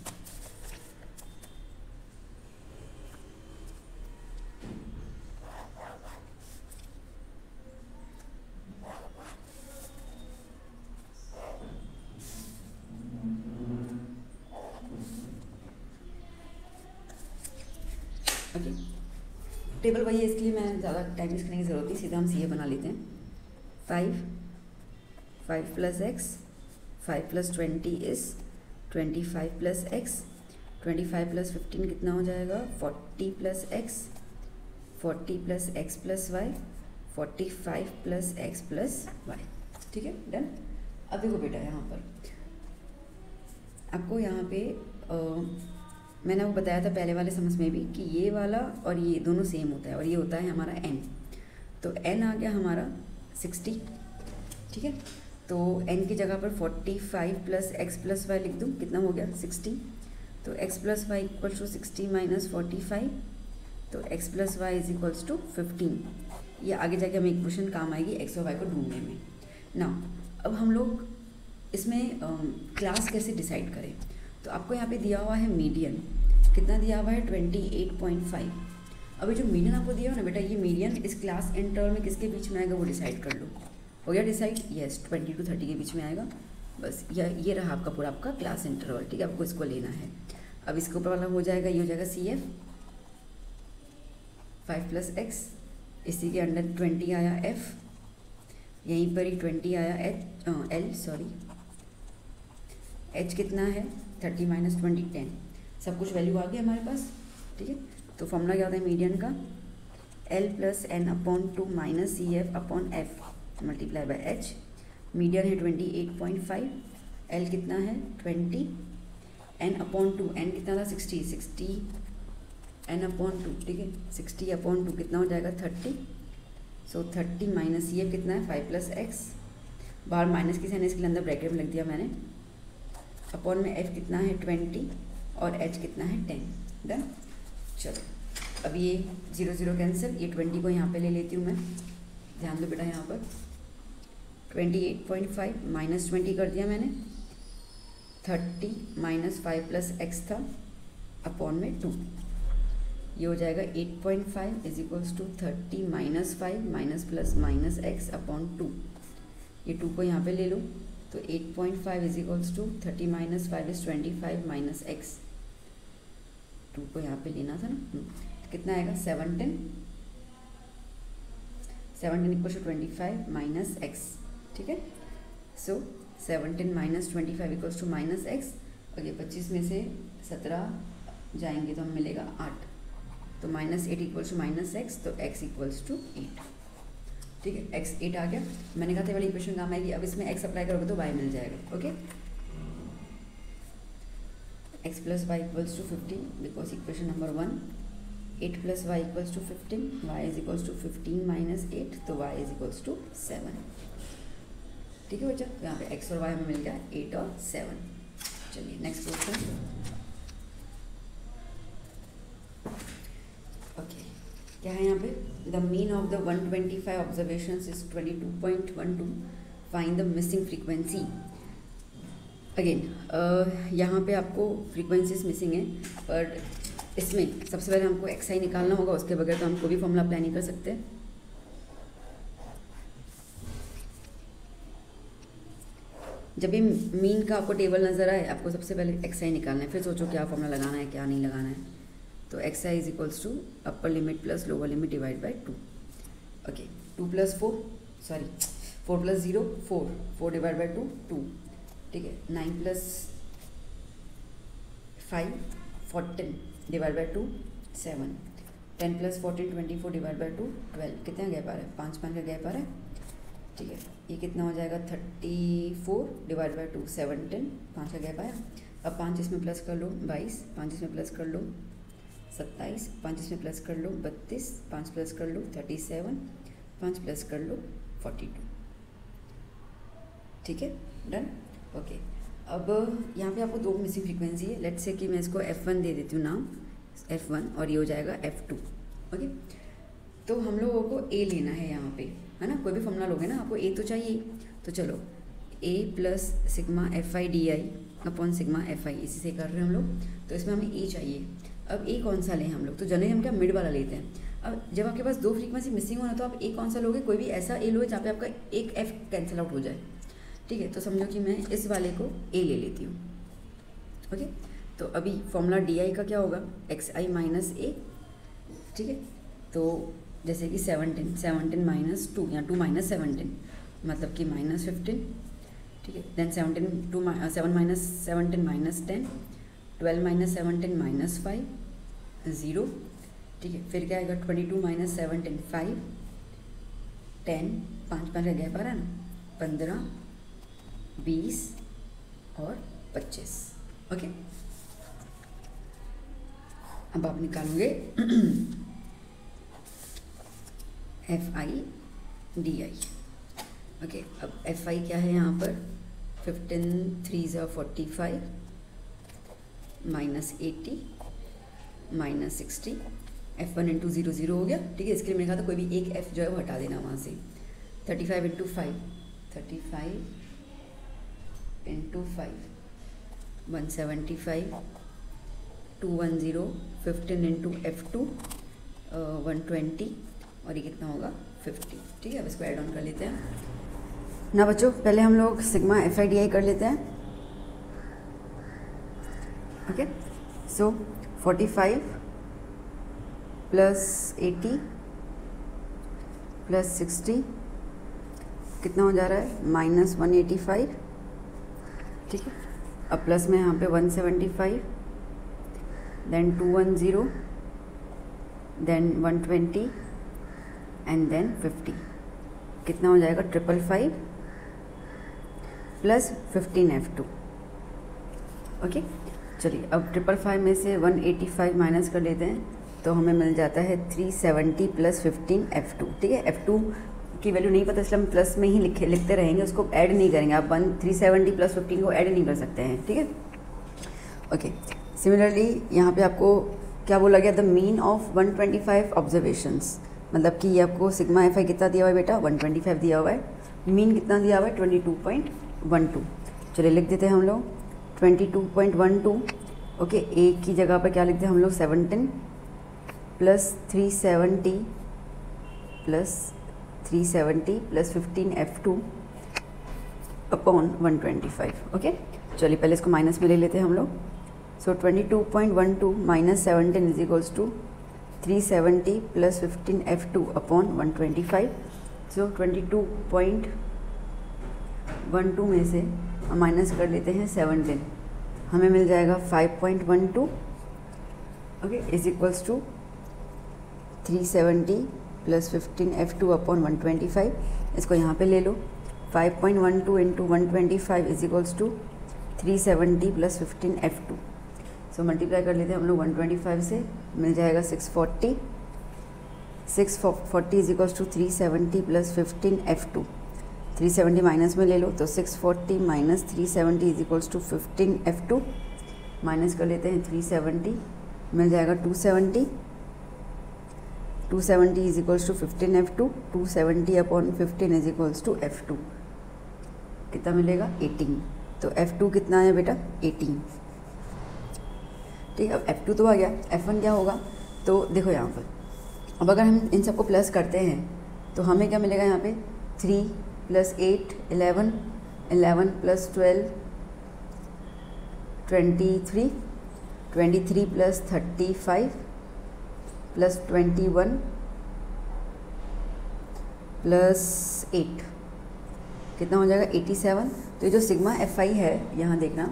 ओके, टेबल वही है, इसके लिए मैं ज़्यादा टाइम वेस्ट करने की ज़रूरत नहीं, सीधा हम CF बना लेते हैं। 5 + x, 5 + 20 is 25 + x, 25 + 15 कितना हो जाएगा 40 + x, 40 + x + y, 45 + x + y। ठीक है, डन। अब देखो बेटा, यहाँ पर आपको यहाँ पे मैंने आपको बताया था पहले वाले समझ में भी कि ये वाला और ये दोनों सेम होता है, और ये होता है हमारा n। तो n आ गया हमारा 60, ठीक है। तो n की जगह पर 45 + x + y लिख दूँ, कितना हो गया 60। तो x + y = 60 - 45, तो x + y = 15। ये आगे जाके हमें इक्वेशन काम आएगी x और y को ढूंढने में ना। अब हम लोग इसमें क्लास कैसे डिसाइड करें, तो आपको यहाँ पे दिया हुआ है मीडियन, कितना दिया हुआ है 28.5। अभी जो मीडियन आपको दिया हुआ ना बेटा, ये मीडियन इस क्लास इंटरवल में किसके बीच में आएगा वो डिसाइड कर लो। हो गया डिसाइड, यस 20 to 30 के बीच में आएगा। बस ये रहा आपका पूरा आपका क्लास इंटरवल, ठीक है। आपको इसको लेना है। अब इसके ऊपर वाला हो जाएगा, ये हो जाएगा CF 5 + x, इसी के अंडर 20 आया F, यहीं पर ही 20 आया L, सॉरी H कितना है 30 - 20 10, सब कुछ वैल्यू आ गई हमारे पास, ठीक है। तो फॉर्मूला क्या होता है मीडियन का, L + n/2 - CF/F × H। Median है 28.5, L कितना है 20, n/2, n कितना था 60 n/2, ठीक है 60/2 कितना हो जाएगा 30। सो 30 - CF कितना है 5 + x, बाहर माइनस की साइन इसके अंदर ब्रैकेट में लिख दिया मैंने, अपॉन में F कितना है 20 और H कितना है 10। डन। चलो अब ये 0 0 कैंसिल, ये 20 को यहाँ पे ले लेती हूँ मैं, ध्यान दो बेटा। यहाँ पर 28.5 - 20 कर दिया मैंने, 30 - 5 + x था, अपॉन में 2, ये हो जाएगा 8.5 is equals to 30 minus 5 minus plus minus x upon 2। ये 2 को यहाँ पे ले लो, तो 8.5 is equals to 30 minus 5 is 25 minus x. 2 को यहाँ पे लेना था ना, तो कितना आएगा 17 इक्वल्स टू 25 माइनस एक्स। ठीक है, so 17 minus 25 equals to minus x. और ये 25 में से 17 जाएंगे तो हमें मिलेगा 8, तो minus 8 equals to minus x, तो एक्स इक्वल्स टू 8। ठीक है, एक्स 8 आ गया। मैंने कहा था वाली इक्वेशन काम आएगी, अब इसमें एक्स अप्लाई करोगे तो वाई मिल जाएगा। Okay, x plus y equals to 15 because equation number 1 8 plus y equals to 15, y is equals to 15 minus 8, तो वाई इज इक्वल्स टू 7। ठीक है बच्चा, तो यहाँ पे एक्स और वाई हमें मिल गया 8 और 7। चलिए नेक्स्ट क्वेश्चन। ओके, क्या है यहाँ पे, the mean of the 125 observations is 22.12, find the missing frequency. Again यहाँ पे आपको फ्रीक्वेंसीज मिसिंग है, पर इसमें सबसे पहले हमको एक्स आई निकालना होगा, उसके बगैर तो हम कोई भी फॉर्मूला अप्लाई नहीं कर सकते। जब भी मीन का आपको टेबल नज़र आए, आपको सबसे पहले एक्स आई निकालना है, फिर सोचो क्या फॉर्मूला लगाना है क्या नहीं लगाना है। तो x i is equals to upper limit plus lower limit divide by 2। Okay, 2 plus 4 sorry 4 plus 0 4 divide by 2 2। ठीक है, 9 plus 5 14 divide by 2 7, 10 plus 14 24 divide by 2 12। कितना गैप आ रहा है, 5 का गैप आ रहा है। ठीक है, ये कितना हो जाएगा 34 डिवाइड बाई 2 17, 5 का गैप आया। अब 5 इसमें प्लस कर लो 22, 5 इसमें प्लस कर लो 27, 5 इसमें प्लस कर लो 32, 5 प्लस कर लो 37, 5 प्लस कर लो 42। ठीक है, डन। ओके, अब यहाँ पे आपको 2 मिसिंग फ्रीक्वेंसी है। लेट्स से कि मैं इसको F1 दे देती हूँ नाम, F1, और ये हो जाएगा F2। ओके, तो हम लोगों को A लेना है यहाँ पे, है ना। कोई भी फॉर्मूला लोगे ना, आपको A तो चाहिए। तो चलो A plus sigma FI DI upon sigma FI, इसी से कर रहे हैं हम लोग, तो इसमें हमें A चाहिए। अब A कौन सा लें हम लोग, तो जनरली हम क्या मिड वाला लेते हैं। अब जब आपके पास 2 फ्रीक्वेंसी मिसिंग हो ना, तो आप A कौन सा लोगे, कोई भी ऐसा A लो जहाँ पे आपका एक F कैंसिल आउट हो जाए। ठीक है, तो समझो कि मैं इस वाले को A ले लेती हूँ। ओके, तो अभी फॉर्मूला DI का क्या होगा, XI माइनस A। ठीक है, तो जैसे कि 17 माइनस 2 या 2 माइनस 17 मतलब कि माइनस 15। ठीक है, then 7 minus 17 minus 10, 12 minus 17 minus 5 0। ठीक है, फिर क्या आएगा 22 माइनस 17 5, 10 5 का गैप आ रहा है ना, 15 20 और 25। ओके, अब आप निकालोगे FI DI। ओके, अब FI क्या है यहाँ पर, 15 3 45 माइनस 80 माइनस 60, F1 इंटू 0 0 हो गया। ठीक है, इसके लिए मैंने कहा था कोई भी एक F जो है वो हटा देना वहाँ से। 35 इंटू 5 35 इंटू 5 175, 210, 15 इंटू F2 120, और ये कितना होगा 50। ठीक है, अब इसको ऐड ऑन कर लेते हैं ना बच्चों। पहले हम लोग सिग्मा FI DI कर लेते हैं। ओके, सो 45 प्लस 80 प्लस 60 कितना हो जा रहा है, माइनस 185। ठीक है, अब प्लस में यहाँ पे 175, देन 210, देन 120 एंड देन 50। कितना हो जाएगा 555 प्लस 15 F2। ओके, चलिए अब 555 में से 185 माइनस कर लेते हैं, तो हमें मिल जाता है 370 प्लस 15 F2। ठीक है, F2 की वैल्यू नहीं पता, इसलिए हम प्लस में ही लिखते रहेंगे, उसको ऐड नहीं करेंगे। आप 370 प्लस 15 को ऐड नहीं कर सकते हैं। ठीक है, ओके। सिमिलरली यहाँ पे आपको क्या बोला गया, द मीन ऑफ 125 ऑब्जर्वेशंस, मतलब कि ये आपको सिग्मा FI कितना दिया हुआ है बेटा, 125 दिया हुआ है। मीन कितना दिया हुआ है, 22.12। चलिए लिख देते हैं हम लोग 22.12। ओके, ए की जगह पर क्या लिखते हैं हम लोग 17, plus 370 plus 15F2 upon 125। Okay, चलिए पहले इसको माइनस में ले लेते हैं हम लोग। So 22.12 minus 17 is equals to 370 plus 15F2 upon 125। So 22.12 में से हम माइनस कर लेते हैं 17, हमें मिल जाएगा 5.12। Okay, is equals to 370 plus 15F2 upon 125। इसको यहाँ पे ले लो, 5.12 into 125 is equals to 370 plus 15F2। So multiply कर लेते हैं हम लोग 125 से, मिल जाएगा 640। 640 is equals to 370 plus 15F2। 370 minus में ले लो तो 640 minus 370 is equals to 15F2। Minus कर लेते हैं 370, मिल जाएगा 270। 270 is equals to 15F2। 270 upon 15 is equals to F2। कितना मिलेगा? 18। तो F2 कितना है बेटा? 18। ठीक है, अब F2 तो आ गया, F1 क्या होगा? तो देखो यहाँ पर, अब अगर हम इन सबको प्लस करते हैं तो हमें क्या मिलेगा यहाँ पे? 3 plus 8 11, 11 plus 12 23, 23 plus 35 plus 21 plus 8, कितना हो जाएगा? 87। तो ये जो सिग्मा FI है, यहाँ देखना,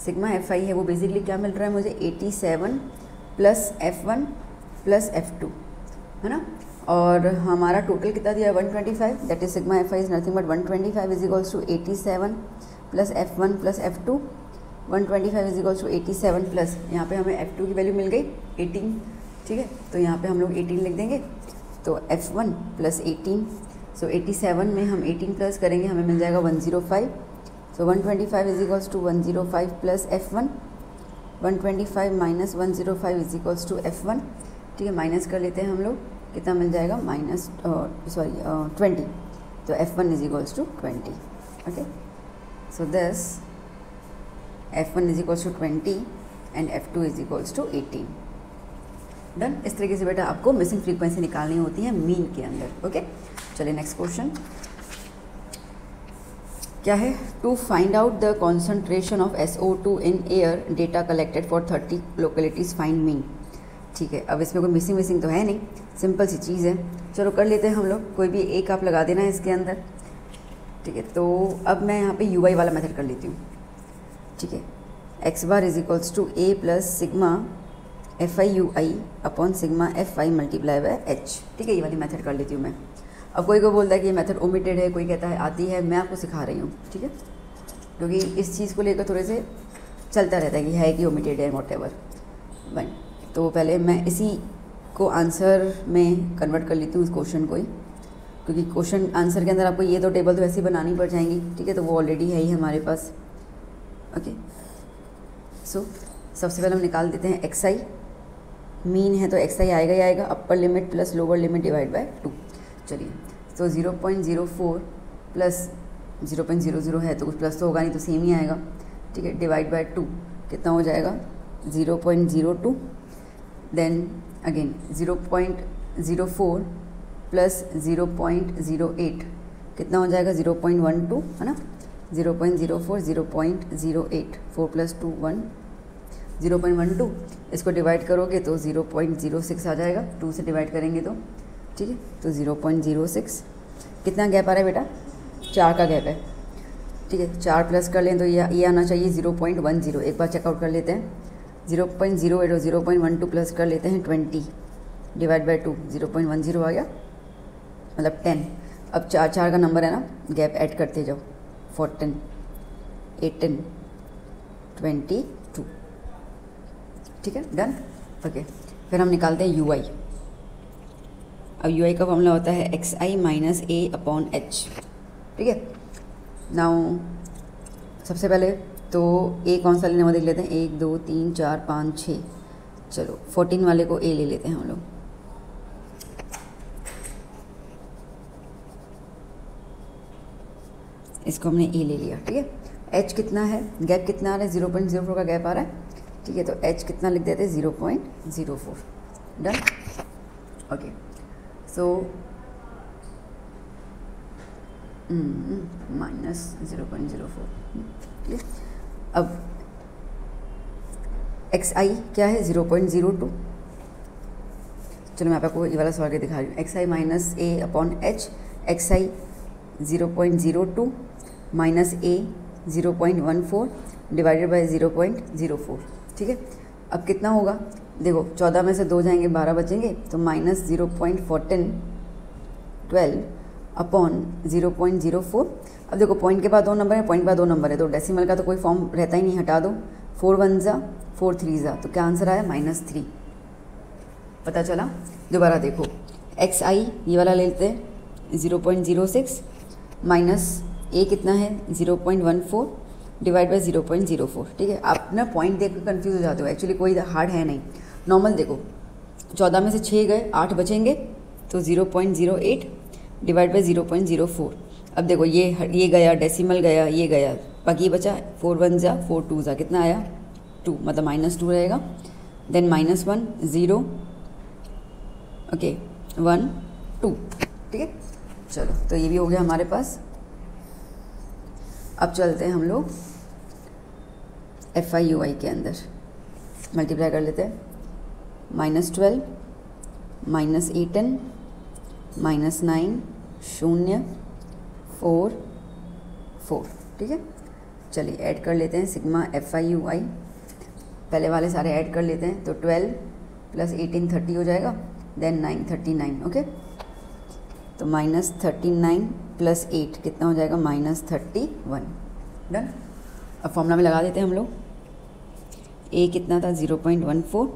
सिग्मा FI है वो बेसिकली क्या मिल रहा है मुझे? 87 प्लस F1 प्लस F2, है ना। और हमारा टोटल कितना दिया है? 125। That is sigma FI is nothing but 125 is equals to 87 plus F1 plus F2। 125 is equals to 87 plus, यहाँ पे हमें F2 की वैल्यू मिल गई 18। ठीक है, तो यहाँ पे हम लोग 18 लिख देंगे। तो F1 प्लस 18, सो 87 में हम 18 प्लस करेंगे, हमें मिल जाएगा 105। So 125 is equals to 105 plus F1। 125 minus 105 is equals to F1। ठीक है, माइनस कर लेते हैं हम लोग, कितना मिल जाएगा? माइनस 20। तो F1 is equals to 20। Okay, so this F1 is equals to 20 and F2 is equals to 18। Done. इस तरीके से बेटा आपको मिसिंग फ्रीक्वेंसी निकालनी होती है मीन के अंदर। ओके, चलिए नेक्स्ट क्वेश्चन क्या है? To find out the concentration of SO2 in air, data collected for 30 localities, find mean. ठीक है, अब इसमें कोई मिसिंग तो है नहीं, सिंपल सी चीज़ है। चलो कर लेते हैं हम लोग, कोई भी एक आप लगा देना है इसके अंदर। ठीक है, तो अब मैं यहाँ पे UI वाला मेथड कर लेती हूँ। ठीक है, x bar is equals to A plus sigma FI UI upon sigma FI multiply by H। ठीक है, ये वाली मेथड कर लेती हूँ मैं। अब कोई बोलता है कि ये मेथड ओमिटेड है, कोई कहता है आती है, मैं आपको सिखा रही हूँ। ठीक है, क्योंकि इस चीज़ को लेकर थोड़े से चलता रहता है कि है कि ओमिटेड है, वॉटेवर। बट तो पहले मैं इसी को आंसर में कन्वर्ट कर लेती हूँ, इस क्वेश्चन को ही, क्योंकि क्वेश्चन आंसर के अंदर आपको ये दो टेबल तो वैसे ही बनानी पड़ जाएंगी। ठीक है, तो वो ऑलरेडी है ही हमारे पास। ओके, सो सबसे पहले हम निकाल देते हैं XI। मीन है तो XI आएगा ही आएगा, अपर limit plus lower limit divide by 2। चलिए, तो 0.04 प्लस 0.00 है तो कुछ प्लस तो होगा नहीं, तो सेम ही आएगा। ठीक है, डिवाइड बाय 2 कितना हो जाएगा? 0.02। देन अगेन 0.04 प्लस 0.08 कितना हो जाएगा? 0.12, है ना। 0.04 0.08, 4 प्लस 2 1, 0.12। इसको डिवाइड करोगे तो 0.06 आ जाएगा, 2 से डिवाइड करेंगे तो। ठीक है, तो 0.06। कितना गैप आ रहा है बेटा? 4 का गैप है। ठीक है, 4 प्लस कर लें तो ये आना चाहिए 0.10। एक बार चेकआउट कर लेते हैं। 0.08 और 0.12 प्लस कर लेते हैं 20 डिवाइड बाय 2, 0.10 आ गया, मतलब 10। अब 4 का नंबर है ना, गैप ऐड करते जाओ। 14 18 22। ठीक है, डन। ओके, फिर हम निकालते हैं UI। अब UI का फॉर्मूला होता है XI minus A upon H। ठीक है, नाउ सबसे पहले तो A कौन सा लेने वो देख लेते हैं। 1 2 3 4 5 6, चलो 14 वाले को A ले लेते हैं हम लोग। इसको हमने A ले लिया। ठीक है, H कितना है? गैप कितना आ रहा है? 0.04 का गैप आ रहा है। ठीक है, तो H कितना लिख देते हैं? 0.04। डन। ओके, सो -0.04। अब xi क्या है 0.02। चलो मैं आपको ये वाला सॉल्व करके दिखा रही हूँ। xi minus a upon h, xi 0.02 minus a 0.14 divided by 0.04। ठीक है, अब कितना होगा देखो, 14 में से 2 जाएंगे 12 बचेंगे, तो माइनस 0.1412 अपॉन 0.04। अब देखो पॉइंट के बाद 2 नंबर है, पॉइंट के बाद 2 नंबर है, तो डेसिमल का तो कोई फॉर्म रहता ही नहीं, हटा दो। 4 1 ज़ा 4 3 ज़ा, तो क्या आंसर आया -3। पता चला। दोबारा देखो, xi ये वाला ले लेते हैं 0.06 माइनस a कितना है 0.14 डिवाइड बाई 0.04। ठीक है, आप ना पॉइंट देख कर कन्फ्यूज हो जाते हो, एक्चुअली कोई हार्ड है नहीं। नॉर्मल देखो, 14 में से 6 गए, 8 बचेंगे, तो 0.08 डिवाइड बाई 0.04। अब देखो ये गया, डेसिमल गया, ये गया, बाकी बचा 4 1 ज़ा 4 2 ज़ा, कितना आया 2, मतलब -2 रहेगा। Then -1 0, okay 1 2। ठीक है, चलो तो ये भी हो गया हमारे पास। अब चलते हैं हम लोग FIUI के अंदर, मल्टीप्लाई कर लेते हैं। -12 -18 -9 0 4 4। ठीक है, चलिए ऐड कर लेते हैं सिग्मा FIUI। पहले वाले सारे ऐड कर लेते हैं, तो 12 + 18 30 हो जाएगा, देन 9 39। ओके, तो -39 + 8 कितना हो जाएगा -31। डन। अब फॉर्मूला में लगा देते हैं हम लोग। a कितना था 0.14,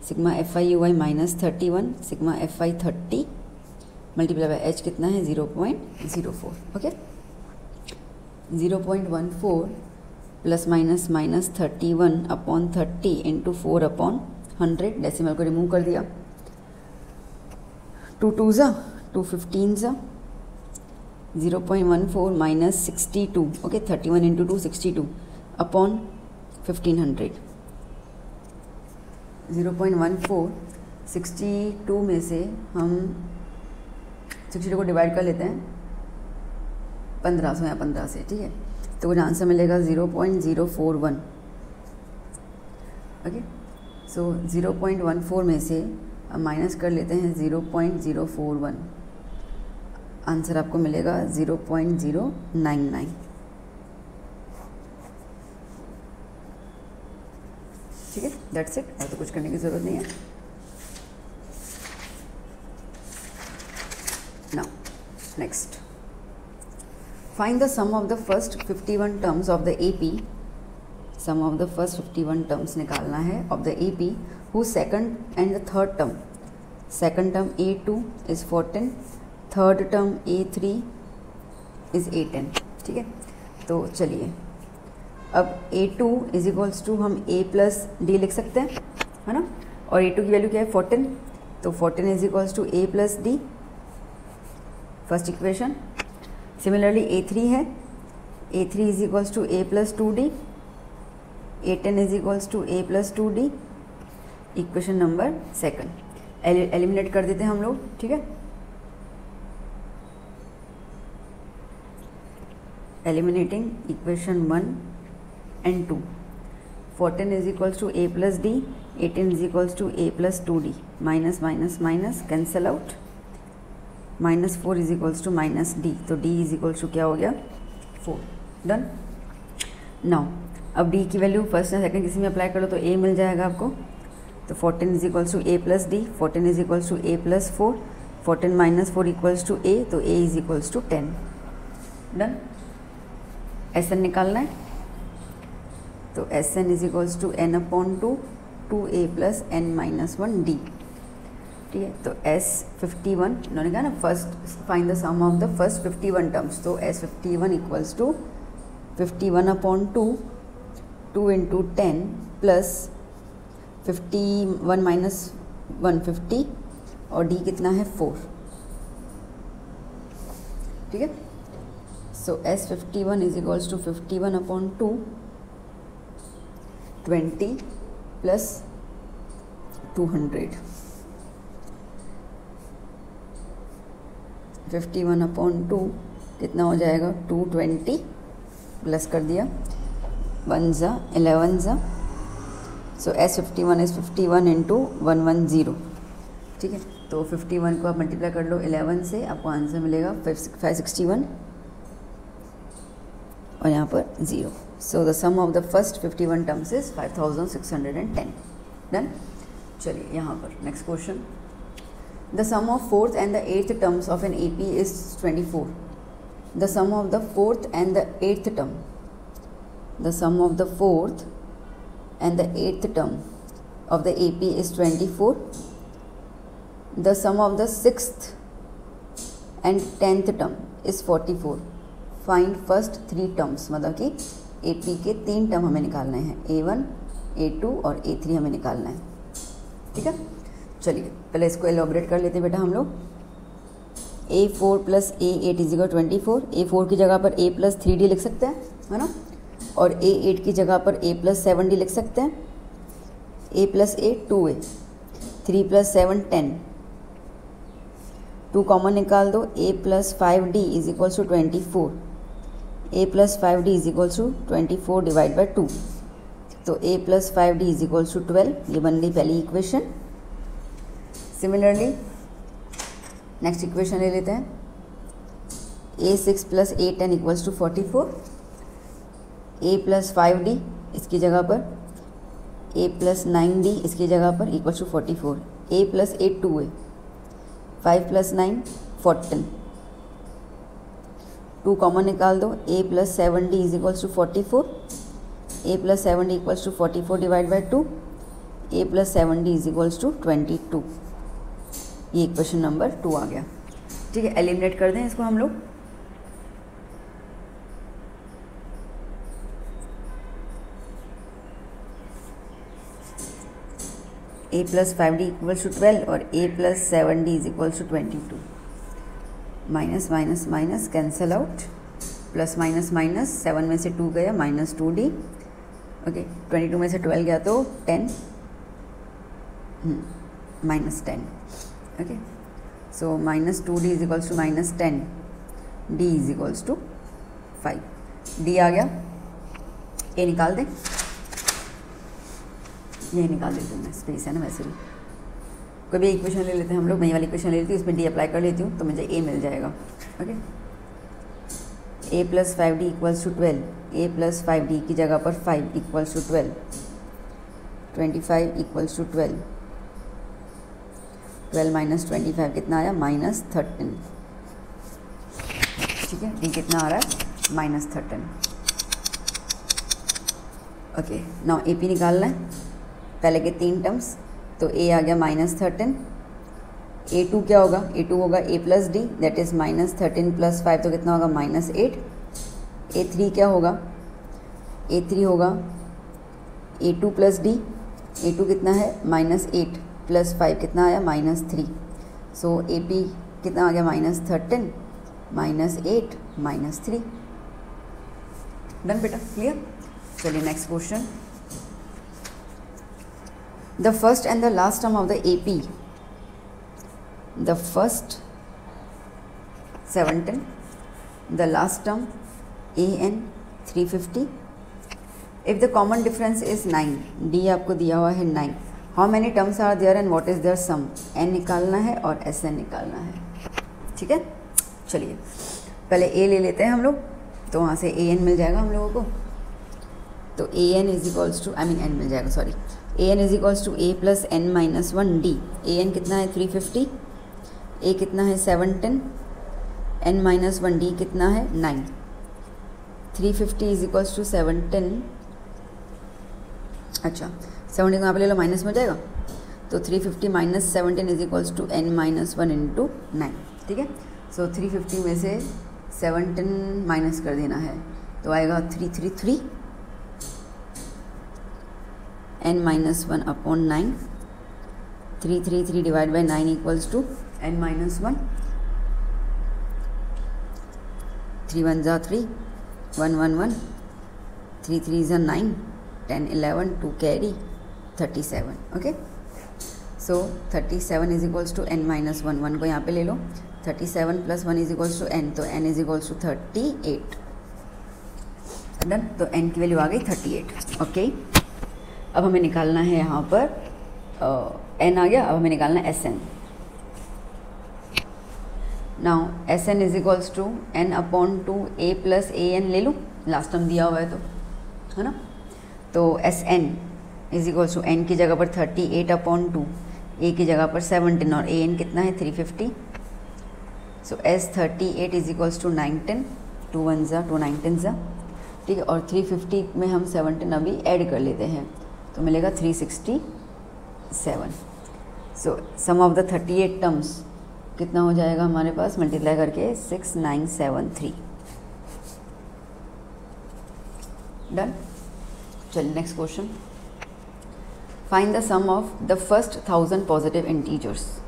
sigma FIUI -31 sigma FI 30 multiply by h कितना है 0.04। Okay, 0.14 plus minus -31 upon 30 into 4 upon 100, decimal को रिमूव कर दिया। 2 2 ज़ा 2 15 ज़ा 0.14 माइनस 62। Okay, 31 into 2 62 upon 1500। 0.14 62 में से हम 62 को डिवाइड कर लेते हैं 1500 या 15 से। ठीक है, तो मुझे आंसर मिलेगा 0.041। ओके, सो 0.14 में से अब माइनस कर लेते हैं 0.041, आंसर आपको मिलेगा 0.099। ठीक है, दैट्स इट, और तो कुछ करने की ज़रूरत नहीं है। Now next, find the sum of the first 51 terms of the AP। Sum of the first 51 terms निकालना है of the AP whose second and the third term, second term A2 is 14, third term A3 is A10। ठीक है, तो चलिए अब A2 is equals to हम A plus D लिख सकते हैं, है ना, और A2 की वैल्यू क्या है 14, तो 14 is equals to A plus D, first equation. Similarly A3 है, A3 is equals to A plus 2D, A10 is equals to A plus 2D, equation number second. Eliminate कर देते हैं हम लोग। ठीक है, eliminating equation 1 and 2, 14 is equals to A plus D, 18 is equals to A plus 2D, minus minus minus cancel out, -4 is equals to -D, तो D is equals to क्या हो गया 4। डन। नाउ अब D की value first या second किसी में apply कर लो तो A मिल जाएगा आपको, तो 14 is equals to A plus D, 14 is equals to A plus 4, 14 minus 4 equals to A, तो A is equals to 10। Done. SN निकालना है, तो SN is equals to n upon 2, 2A plus n minus 1D। ठीक है, तो S51 उन्होंने कहा ना first find the sum of the first 51 terms, तो S51 equals to 51 upon 2, 2 into 10 plus 51 minus 150, और D कितना है 4। ठीक है, so S51 is equals to 51 upon 2, 20 plus 200। 51/2 कितना हो जाएगा 220 प्लस कर दिया 1 ज़ा 11 ज़ा, सो S51 इज़ 51 इंटू 110। ठीक है, तो 51 को आप मल्टीप्लाई कर लो 11 से, आपको आंसर मिलेगा 561 और यहाँ पर 0। So the sum of the first 51 terms is 5610। Done. चलिए यहाँ पर next question. The sum of fourth and the eighth terms of an AP is 24। The sum of the fourth and the eighth term, the sum of the fourth and the eighth term of the AP is 24. The sum of the sixth and 10th term is 44. Find first three terms, मतलब कि AP के 3 term हमें निकालने हैं, A1, A2 और A3 हमें निकालना है। ठीक है, चलिए पहले इसको एलोबरेट कर लेते हैं बेटा हम लोग। A4 plus A8 is equal 24। A4 की जगह पर A प्लस 3D लिख सकते हैं, है ना, और A8 की जगह पर A प्लस 7D लिख सकते हैं। A plus A 2A, 3 plus 7 10, 2 common निकाल दो। A plus 5D is equals to 24। A plus 5D is equals to 24 divide by 2, तो A plus 5D is equals to 12। ये बन गई पहली इक्वेशन। सिमिलरली नेक्स्ट इक्वेशन ले लेते हैं। A6 plus A10 equals to 44। A plus 5D इसकी जगह पर, A प्लस 9D इसकी जगह पर equals to 44। A plus A 2A, 5 plus 9 14, 2 common निकाल दो। A plus 7D is equals to 44। A plus 7D equals to 44 divide by 2, A plus 7D is equals to 22। ये equation number 2 आ गया। ठीक है, eliminate कर दें इसको हम लोग। A plus 5D equals to 12 और A plus 7D is equals to 22। Minus minus minus cancel out, plus minus minus, 7 में से 2 गया माइनस 2D, ओके, 22 में से 12 गया तो 10 minus 10, okay, so minus 2D is equals to minus 10, D is equals to 5। D आ गया, A निकाल दें, ये निकाल देती हूँ मैं, स्पेस है ना वैसे भी। कोई भी इक्वेशन ले लेते हैं हम लोग, मैं ये वाली इक्वेशन ले लेती हूँ, इसमें D अप्लाई कर लेती हूँ तो मुझे A मिल जाएगा। Okay, A plus 5D equals to 12, A plus 5D की जगह पर 5 equals to 12, 25 equals to 12, 12 minus 25 कितना आया माइनस 13। ठीक है, D कितना आ रहा है माइनस 13। ओके, नाउ AP निकालना है, पहले के 3 टर्म्स, तो A आ गया माइनस 13। A2 क्या होगा, A2 होगा A plus D, that is minus 13 plus 5 तो कितना होगा माइनस 8। A3 क्या होगा, A3 होगा A2 प्लस D, A2 कितना है माइनस 8 प्लस 5 कितना आया माइनस 3, सो AP कितना आ गया माइनस 13 माइनस 8 माइनस 3। डन बेटा, क्लियर। चलिए next question. The first and the last term of the AP, the first 17, the last term AN 350. If the common difference is 9, D आपको दिया हुआ है 9, how many terms are there and what is their sum? N निकालना है और SN निकालना है। ठीक है, चलिए पहले A ले लेते हैं हम लोग, तो वहाँ से AN मिल जाएगा हम लोगों को, तो AN is equals to, N मिल जाएगा, sorry, AN is equals to A plus N minus 1 D। AN कितना है 350, A कितना है 17, N माइनस 1 D कितना है 9। 350 इज इक्वल्स टू 17, अच्छा 17 को यहाँ पे ले लो, माइनस में हो जाएगा, तो 350 minus 17 is equals to N minus 1 into 9। ठीक है, सो 350 में से 17 माइनस कर देना है, तो आएगा 333 N minus 1 upon 9, 333 divide by 9 equals to N minus 1, 3 1 जा 3, 1 1 1, 3 3 जा 9, 10 11, 2 carry 37। Okay, so 37 is equals to N minus 1, 1 को यहाँ पे ले लो, 37 + 1 = n, तो n = 38। डन, तो n की वैल्यू आ गई 38। ओके, अब हमें निकालना है यहाँ पर n आ गया, अब हमें निकालना है Sn। Now Sn = n/2 a + an ले लूँ, लास्ट टर्म दिया हुआ है तो, है ना। तो Sn = n की जगह पर 38/2, a की जगह पर 17 और an कितना है 350। सो S38 = 19, 2 1 ज़ा 2 19 ज़ा, ठीक है। और 350 में हम 17 अभी ऐड कर लेते हैं तो मिलेगा 367। सो सम ऑफ द 38 टर्म्स कितना हो जाएगा हमारे पास, मल्टीप्लाई करके 6973। डन। चलिए next question, find the sum of the first 1000 positive integers.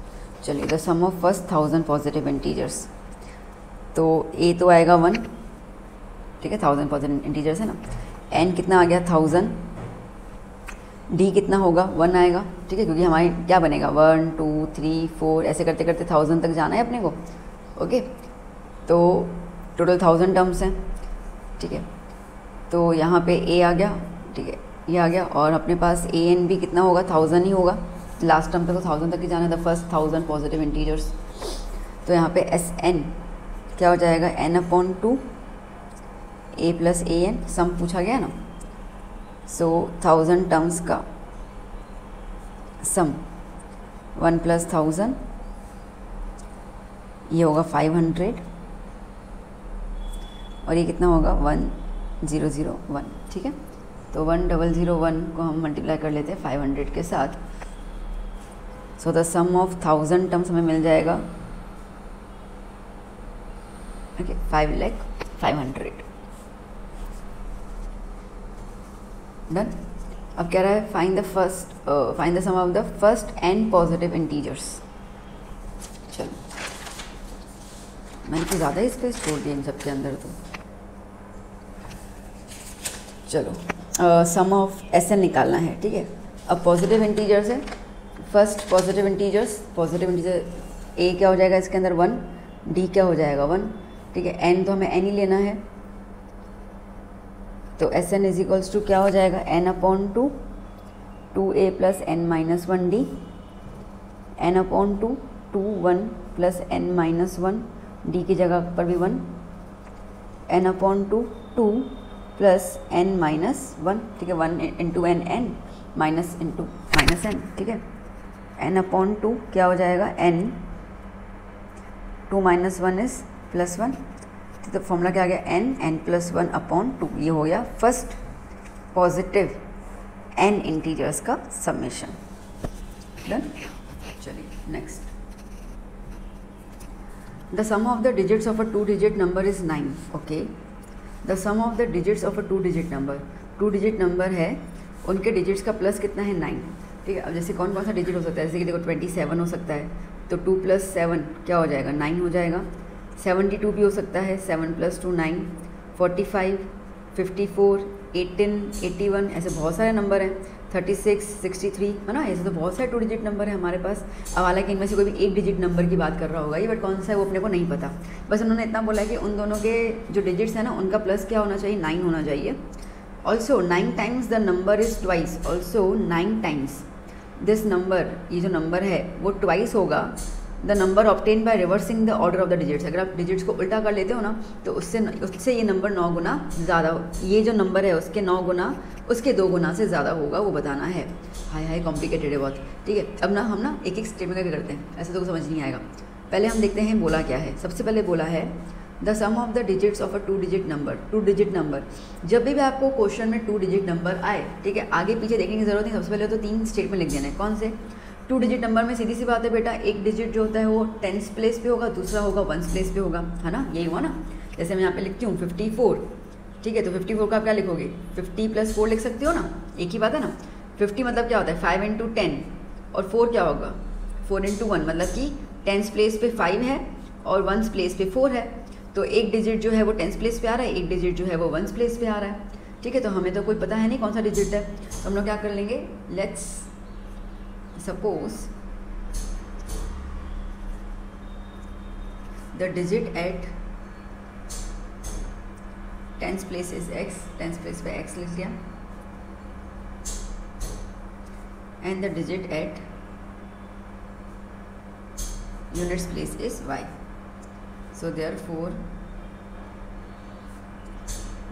चलिए, the sum of first 1000 positive integers, तो a तो आएगा 1, ठीक है, 1000 पॉजिटिव इंटीजर्स है ना। n कितना आ गया 1000, d कितना होगा 1 आएगा, ठीक है, क्योंकि हमारे क्या बनेगा 1 2 3 4 ऐसे करते करते 1000 तक जाना है अपने को। ओके, तो टोटल 1000 टर्म्स हैं, ठीक है। तो यहाँ पे a आ गया, ठीक है, ये आ गया, और अपने पास an भी कितना होगा 1000 ही होगा, लास्ट टर्म तक तो 1000 तक ही जाना है, द फर्स्ट 1000 पॉजिटिव इंटीजर्स। तो यहाँ पे Sn क्या हो जाएगा n/2 a + an, सम पूछा गया ना। सो 1000 टर्म्स का सम 1 + 1000, ये होगा 500, और ये कितना होगा 1001, ठीक है। तो 1001 को हम मल्टीप्लाई कर लेते हैं 500 के साथ। So the sum of 1000 terms हमें मिल जाएगा, ओके, 5,500। डन। अब कह रहा है find the sum of the first n positive integers. चलो, मैंने कुछ ज़्यादा ही स्पेस छोड़ दिया इन सबके अंदर तो। चलो, सम ऑफ Sn निकालना है, ठीक है। अब पॉजिटिव इंटीजर्स है, फर्स्ट पॉजिटिव इंटीजर a क्या हो जाएगा इसके अंदर 1, d क्या हो जाएगा 1, ठीक है। n तो हमें n ही लेना है, तो Sn = क्या हो जाएगा n/2 2a + n-1d, n/2 2 1 + n-1, d की जगह पर भी 1, n/2 2 + n-1, ठीक है, 1 × n माइनस इंटू -n, ठीक है। n/2 क्या हो जाएगा n, 2 - 1 इज़ +1, तो फॉर्मूला क्या आ गया n + 1/2, ये हो गया फर्स्ट पॉजिटिव n इंटीजर्स का समेशन। डन। चलिए next, the sum of the digits of a 2 digit number is 9। Okay, the sum of the digits of a 2 digit number, 2 digit number है, उनके digits का plus कितना है 9, ठीक है। अब जैसे कौन कौन सा डिजिट हो सकता है, जैसे कि देखो 27 हो सकता है, तो 2 + 7 क्या हो जाएगा 9 हो जाएगा। 72 भी हो सकता है, 7 + 2 9, 45 54 18 81, ऐसे बहुत सारे नंबर हैं, 36 63, है ना। ऐसे तो बहुत सारे 2 डिजिट नंबर है हमारे पास। अब हालांकि इनमें से कोई भी एक डिजिट नंबर की बात कर रहा होगा ये, बट कौन सा है वो अपने को नहीं पता। बस उन्होंने इतना बोला है कि उन दोनों के जो डिजिट्स हैं ना, उनका प्लस क्या होना चाहिए 9 होना चाहिए। Also 9 times the number is twice, also 9 times this number, ये जो नंबर है वो ट्वाइस होगा the number obtain bye reversing the order of the digits. अगर आप डिजिट्स को उल्टा कर लेते हो ना, तो उससे ये नंबर 9 गुना ज़्यादा, ये जो नंबर है उसके 9 गुना, उसके 2 गुना से ज़्यादा होगा, वो बताना है। हाई कॉम्प्लिकेटेड है बहुत, ठीक है। अब ना हम ना एक एक स्टेप में करके करते हैं, ऐसे तो कुछ समझ नहीं आएगा। पहले हम देखते हैं बोला क्या है। सबसे पहले बोला है the sum of the digits of a 2 digit number. 2 digit number, जब भी आपको क्वेश्चन में 2 डिजिट नंबर आए, ठीक है, आगे पीछे देखने की जरूरत नहीं, सबसे पहले तो 3 स्टेटमेंट लिख देना है। कौन से 2 डिजिट नंबर में? सीधी सी बात है बेटा, एक डिजिट जो होता है वो 10th प्लेस पे होगा, दूसरा होगा 1st प्लेस पे होगा, है ना, यही हुआ ना। जैसे मैं यहाँ पे लिखती हूँ 54, ठीक है, तो 54 का आप क्या लिखोगे 50 + 4 लिख सकते हो ना, एक ही बात है ना। 50 मतलब क्या होता है 5 × 10, और 4 क्या होगा 4 × 1, मतलब कि 10th प्लेस पे 5 है और 1st प्लेस पे 4 है। तो एक डिजिट जो है वो 10th प्लेस पे आ रहा है, एक डिजिट जो है वो 1st प्लेस पे आ रहा है, ठीक है। तो हमें तो कोई पता है नहीं कौन सा डिजिट है, तो हम लोग क्या कर लेंगे, let's suppose the digit at tens place is x, tens place पे x लिख दिया, and the digit at units place is y. So therefore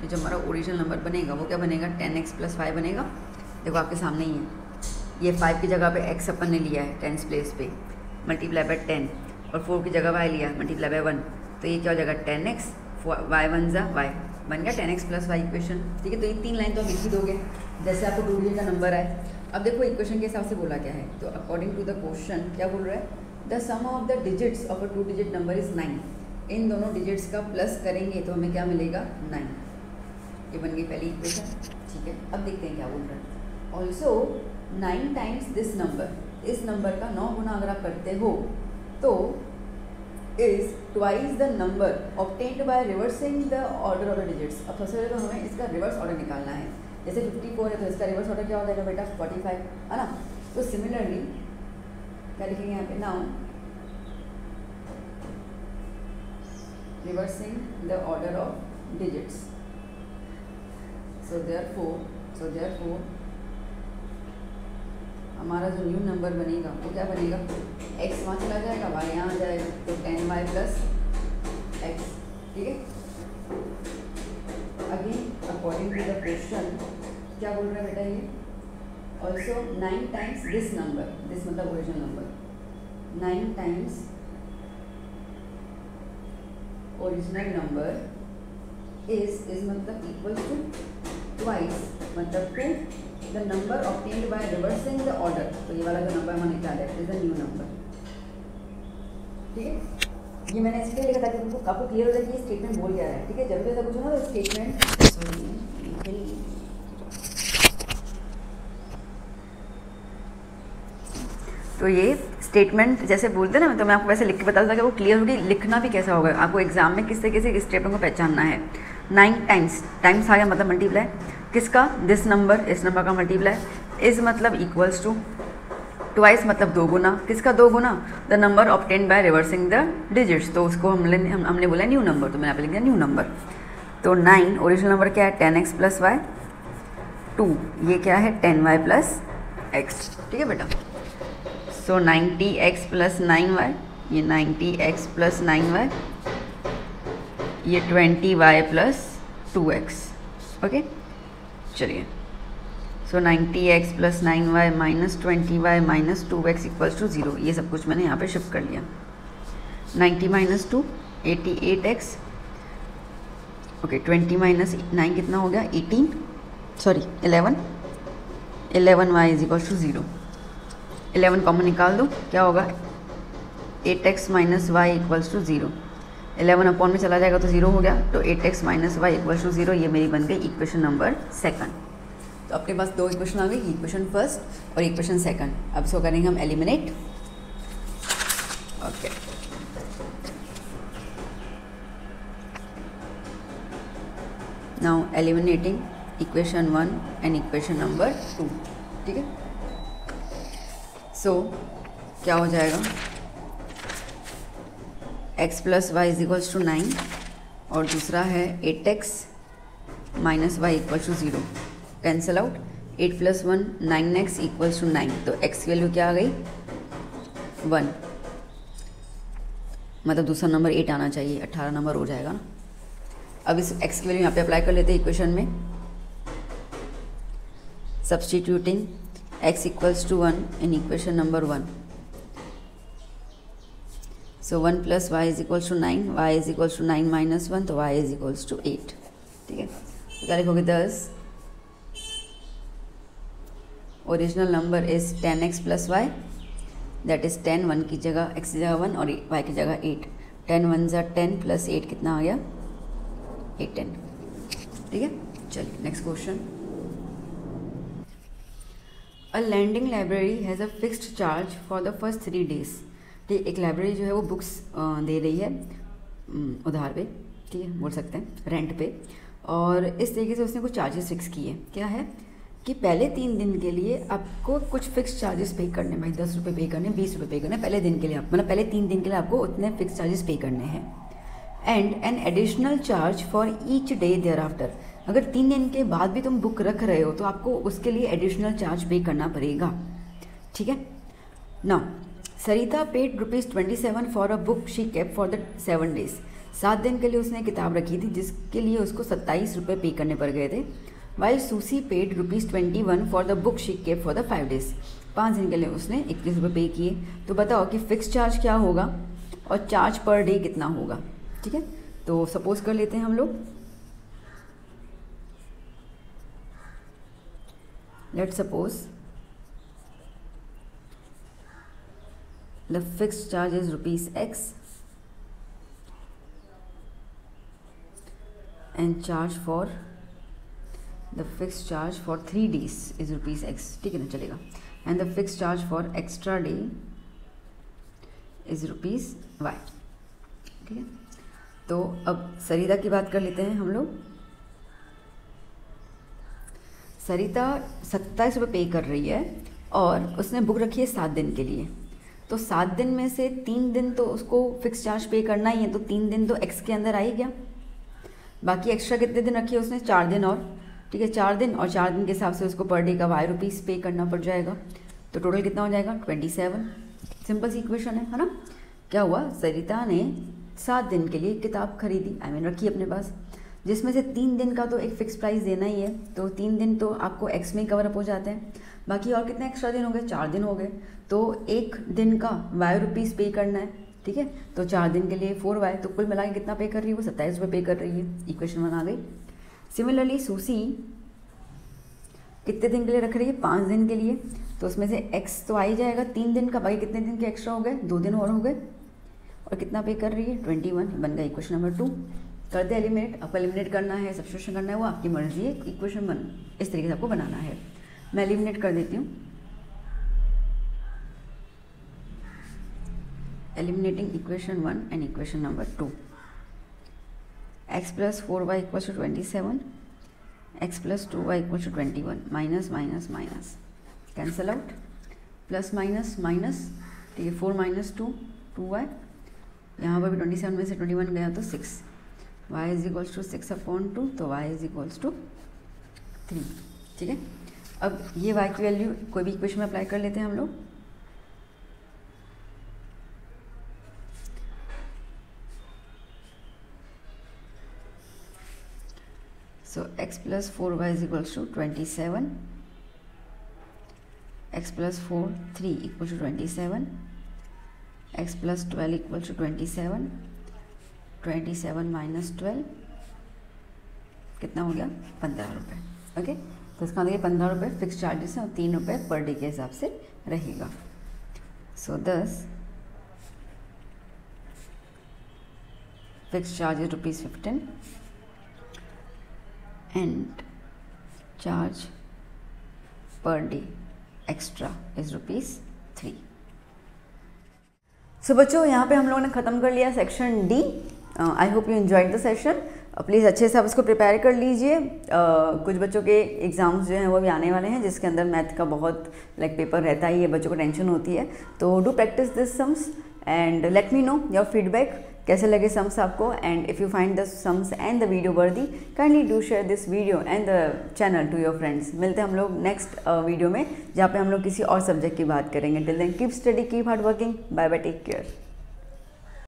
ये जो हमारा ओरिजिनल नंबर बनेगा वो क्या बनेगा, 10x + 5 बनेगा. देखो आपके सामने ही है, ये 5 की जगह पे x अपन ने लिया है टेंस प्लेस पे, मल्टीप्लाई बाय 10, और 4 की जगह y लिया है मल्टीप्लाई बाय 1, तो ये क्या हो जाएगा 10x, y 1 ज़ा y, बन गया 10x + y इक्वेशन. ठीक है, तो ये 3 लाइन तो आप लिख ही दोगे जैसे आपको 2 डिजिट का नंबर है. अब देखो इक्वेशन के हिसाब से बोला क्या है, तो अकॉर्डिंग टू द क्वेश्चन क्या बोल रहा है, the sum of the digits of a 2 digit number is 9. इन दोनों डिजिट्स का प्लस करेंगे तो हमें क्या मिलेगा, 9. ये बन गई पहली इक्वेशन. ठीक है, अब देखते हैं क्या बोल रहा है. ऑल्सो 9 टाइम्स दिस नंबर, इस नंबर का 9 गुना अगर आप करते हो तो is twice the number obtained by reversing the order of the digits. अब सबसे पहले तो हमें इसका रिवर्स ऑर्डर निकालना है. जैसे 54 है तो इसका रिवर्स ऑर्डर क्या हो जाएगा बेटा, 45 है ना. तो सिमिलरली क्या लिखेंगे यहाँ पे, now reversing the order of digits. So therefore हमारा जो न्यू नंबर बनेगा वो क्या बनेगा, x वहाँ चला जाएगा, y यहाँ आ जाएगा, तो 10y + x. ठीक है, again according to the question क्या बोल रहा है बेटा, ये also 9 times this number, this मतलब original number, 9 times original number is मतलब इक्वल टू ट्वाइस मतलब to the number obtained by reversing the order. तो ये वाला जो नंबर हमने निकाला है इज द न्यू नंबर. ठीक है, ये मैंने इसलिए लिखा था कि उनको आपको क्लियर हो जाए कि ये स्टेटमेंट बोल क्या रहा है. ठीक है, जब भी ऐसा कुछ हो ना तो स्टेटमेंट, तो ये स्टेटमेंट जैसे बोलते हैं ना, तो मैं आपको वैसे लिख के बताता था कि वो क्लियर होगी. लिखना भी कैसा होगा, आपको एग्जाम में किस तरीके से इस स्टेटमेंट को पहचानना है. 9 टाइम्स, टाइम्स आ गया मतलब मल्टीप्लाई, किसका, दिस नंबर, इस नंबर का मल्टीप्लाई, इज मतलब इक्वल्स टू, ट्वाइस मतलब 2 गुना, किसका 2 गुना, the number obtained by reversing the digits. तो उसको हमने बोला न्यू नंबर, तो मैंने यहाँ पे लिख दिया न्यू नंबर. तो 9 ओरिजिनल नंबर क्या है, 10x + y, 2 ये क्या है 10y + x. ठीक है बेटा, सो 90x + 9y, ये 90x + 9y, ये 20y + 2x. ओके, चलिए, सो 90x + 9y - 20y - 2x = 0. ये सब कुछ मैंने यहाँ पे शिफ्ट कर लिया. 90 - 2 88x, ओके 20 - 9 कितना हो गया 18, सॉरी 11, 11y = 0. 11 कॉमन निकाल दो, क्या होगा 8x - y = 0. 11 अपॉन में चला जाएगा तो 0 हो गया, तो 8x - y = 0. ये मेरी बन गई इक्वेशन नंबर 2. तो अपने पास 2 इक्वेशन आ गई, इक्वेशन फर्स्ट और इक्वेशन सेकंड. अब इसको करेंगे हम eliminate. Okay, now eliminating equation 1 and equation number 2. ठीक है, सो क्या हो जाएगा, x + y = 9 और दूसरा है 8x - y = 0. Cancel out, 8 + 1 9x = 9. तो x की वैल्यू क्या आ गई 1, मतलब दूसरा नंबर 8 आना चाहिए, 18 नंबर हो जाएगा ना. अब इस x की वैल्यू यहाँ पे अप्लाई कर लेते हैं इक्वेशन में. सब्सटीट्यूटिंग x = 1 इन इक्वेशन नंबर 1. सो 1 + y = 9, y = 9 - 1, तो y = 8. ठीक है, तो क्या लिखोगे, thus original number is 10x + y, that is 10, 1 की जगह x की जगह 1 और y की जगह 8. 10 1 = 10 + 8 कितना आ गया 18. ठीक है, चलिए next question. A lending library has a fixed charge for the first 3 days. ठीक, एक लाइब्रेरी जो है वो बुक्स दे रही है उधार पे, ठीक है बोल सकते हैं, रेंट पे, और इस तरीके से उसने कुछ चार्जेस फिक्स किए. क्या है, कि पहले 3 दिन के लिए आपको कुछ फिक्स चार्जेस पे करने, भाई 10 रुपये पे करने, 20 रुपये पे करने पहले दिन के लिए, आप मतलब पहले 3 दिन के लिए आपको उतने फिक्स चार्जेस पे करने हैं। And an additional charge for each day thereafter, अगर 3 दिन के बाद भी तुम बुक रख रहे हो तो आपको उसके लिए एडिशनल चार्ज पे करना पड़ेगा, ठीक है। Now Sarita paid ₹27 for a book she kept for the 7 days, 7 दिन के लिए उसने किताब रखी थी जिसके लिए उसको 27 रुपये पे करने पड़ गए थे। While Susie paid ₹21 for the book she kept for the 5 days, 5 दिन के लिए उसने 21 रुपये पे किए। तो बताओ कि फिक्स चार्ज क्या होगा और चार्ज पर डे कितना होगा, ठीक है। तो सपोज कर लेते हैं हम लोग, let's suppose the fixed charge is ₹X and charge for the fixed charge for 3 days is ₹X, ठीक है ना, चलेगा। and the fixed charge for extra day is ₹Y, ठीक है। तो अब सरिता की बात कर लेते हैं हम लोग। सरिता 27 रुपये पे कर रही है और उसने बुक रखी है 7 दिन के लिए, तो 7 दिन में से 3 दिन तो उसको फिक्स चार्ज पे करना ही है, तो 3 दिन तो एक्स के अंदर आ ही गया। बाकी एक्स्ट्रा कितने दिन रखी है उसने, 4 दिन और, ठीक है, 4 दिन और 4 दिन के हिसाब से उसको पर डे का ₹Y पे करना पड़ जाएगा। तो टोटल कितना हो जाएगा 27। सिंपल सी इक्वेशन है ना। क्या हुआ, सरिता ने 7 दिन के लिए किताब खरीदी, रखी अपने पास, जिसमें से 3 दिन का तो एक फिक्स प्राइस देना ही है, तो 3 दिन तो आपको एक्स में कवर अप हो जाते हैं। बाकी और कितने एक्स्ट्रा दिन हो गए, 4 दिन हो गए, तो एक दिन का ₹Y पे करना है, ठीक है। तो 4 दिन के लिए 4Y, तो कुल मिला के कितना पे कर रही है वो, 27 रुपये पे कर रही है। इक्वेशन 1 आ गई। सिमिलरली सूसी कितने दिन के लिए रख रही है, 5 दिन के लिए, तो उसमें से एक्स तो आ ही जाएगा 3 दिन का, बाकी कितने दिन के एक्स्ट्रा हो गए, 2 दिन और हो गए, और कितना पे कर रही है 21, बन गया इक्वेशन नंबर 2। कर दे एलिमिनेट, आपको एलिमिनेट करना है, सब्स्टिट्यूशन करना है, वो आपकी मर्जी है। इक्वेशन 1 इस तरीके से आपको बनाना है। मैं एलिमिनेट कर देती हूँ। Eliminating equation 1 and equation number 2। x + 4y = 27, x + 2y = 21, minus minus minus cancel out, plus minus minus, ठीक है, 4 - 2 2y, यहाँ पर भी 27 में से 21 गया तो 6, y = 6/2, तो y = 3, ठीक है। अब ये y की वैल्यू कोई भी इक्वेशन में अप्लाई कर लेते हैं हम लोग। So x + 4y = 27, x + 4 3 = 27, x + 12 = 27, 27 - 12 कितना हो गया 15 रुपये, ओके। तो इसका मतलब 15 रुपये फिक्स चार्जेस हैं और 3 रुपये पर डे के हिसाब से रहेगा। सो thus fix charge is ₹15 and charge per day extra is ₹3। सो बच्चों, यहाँ पे हम लोगों ने ख़त्म कर लिया section D. I hope you enjoyed the session. Please अच्छे से आप इसको प्रिपेयर कर लीजिए। कुछ बच्चों के एग्ज़ाम्स जो हैं वो भी आने वाले हैं, जिसके अंदर मैथ का बहुत पेपर रहता ही है, बच्चों को टेंशन होती है। तो do practice this sums and let me know your feedback, कैसे लगे सम्स आपको। And if you find the sums and the video worthy, kindly do share this video and the channel to your friends. मिलते हैं हम लोग next video में, जहाँ पे हम लोग किसी और सब्जेक्ट की बात करेंगे। Till then keep study, keep hard working. Bye bye, take care.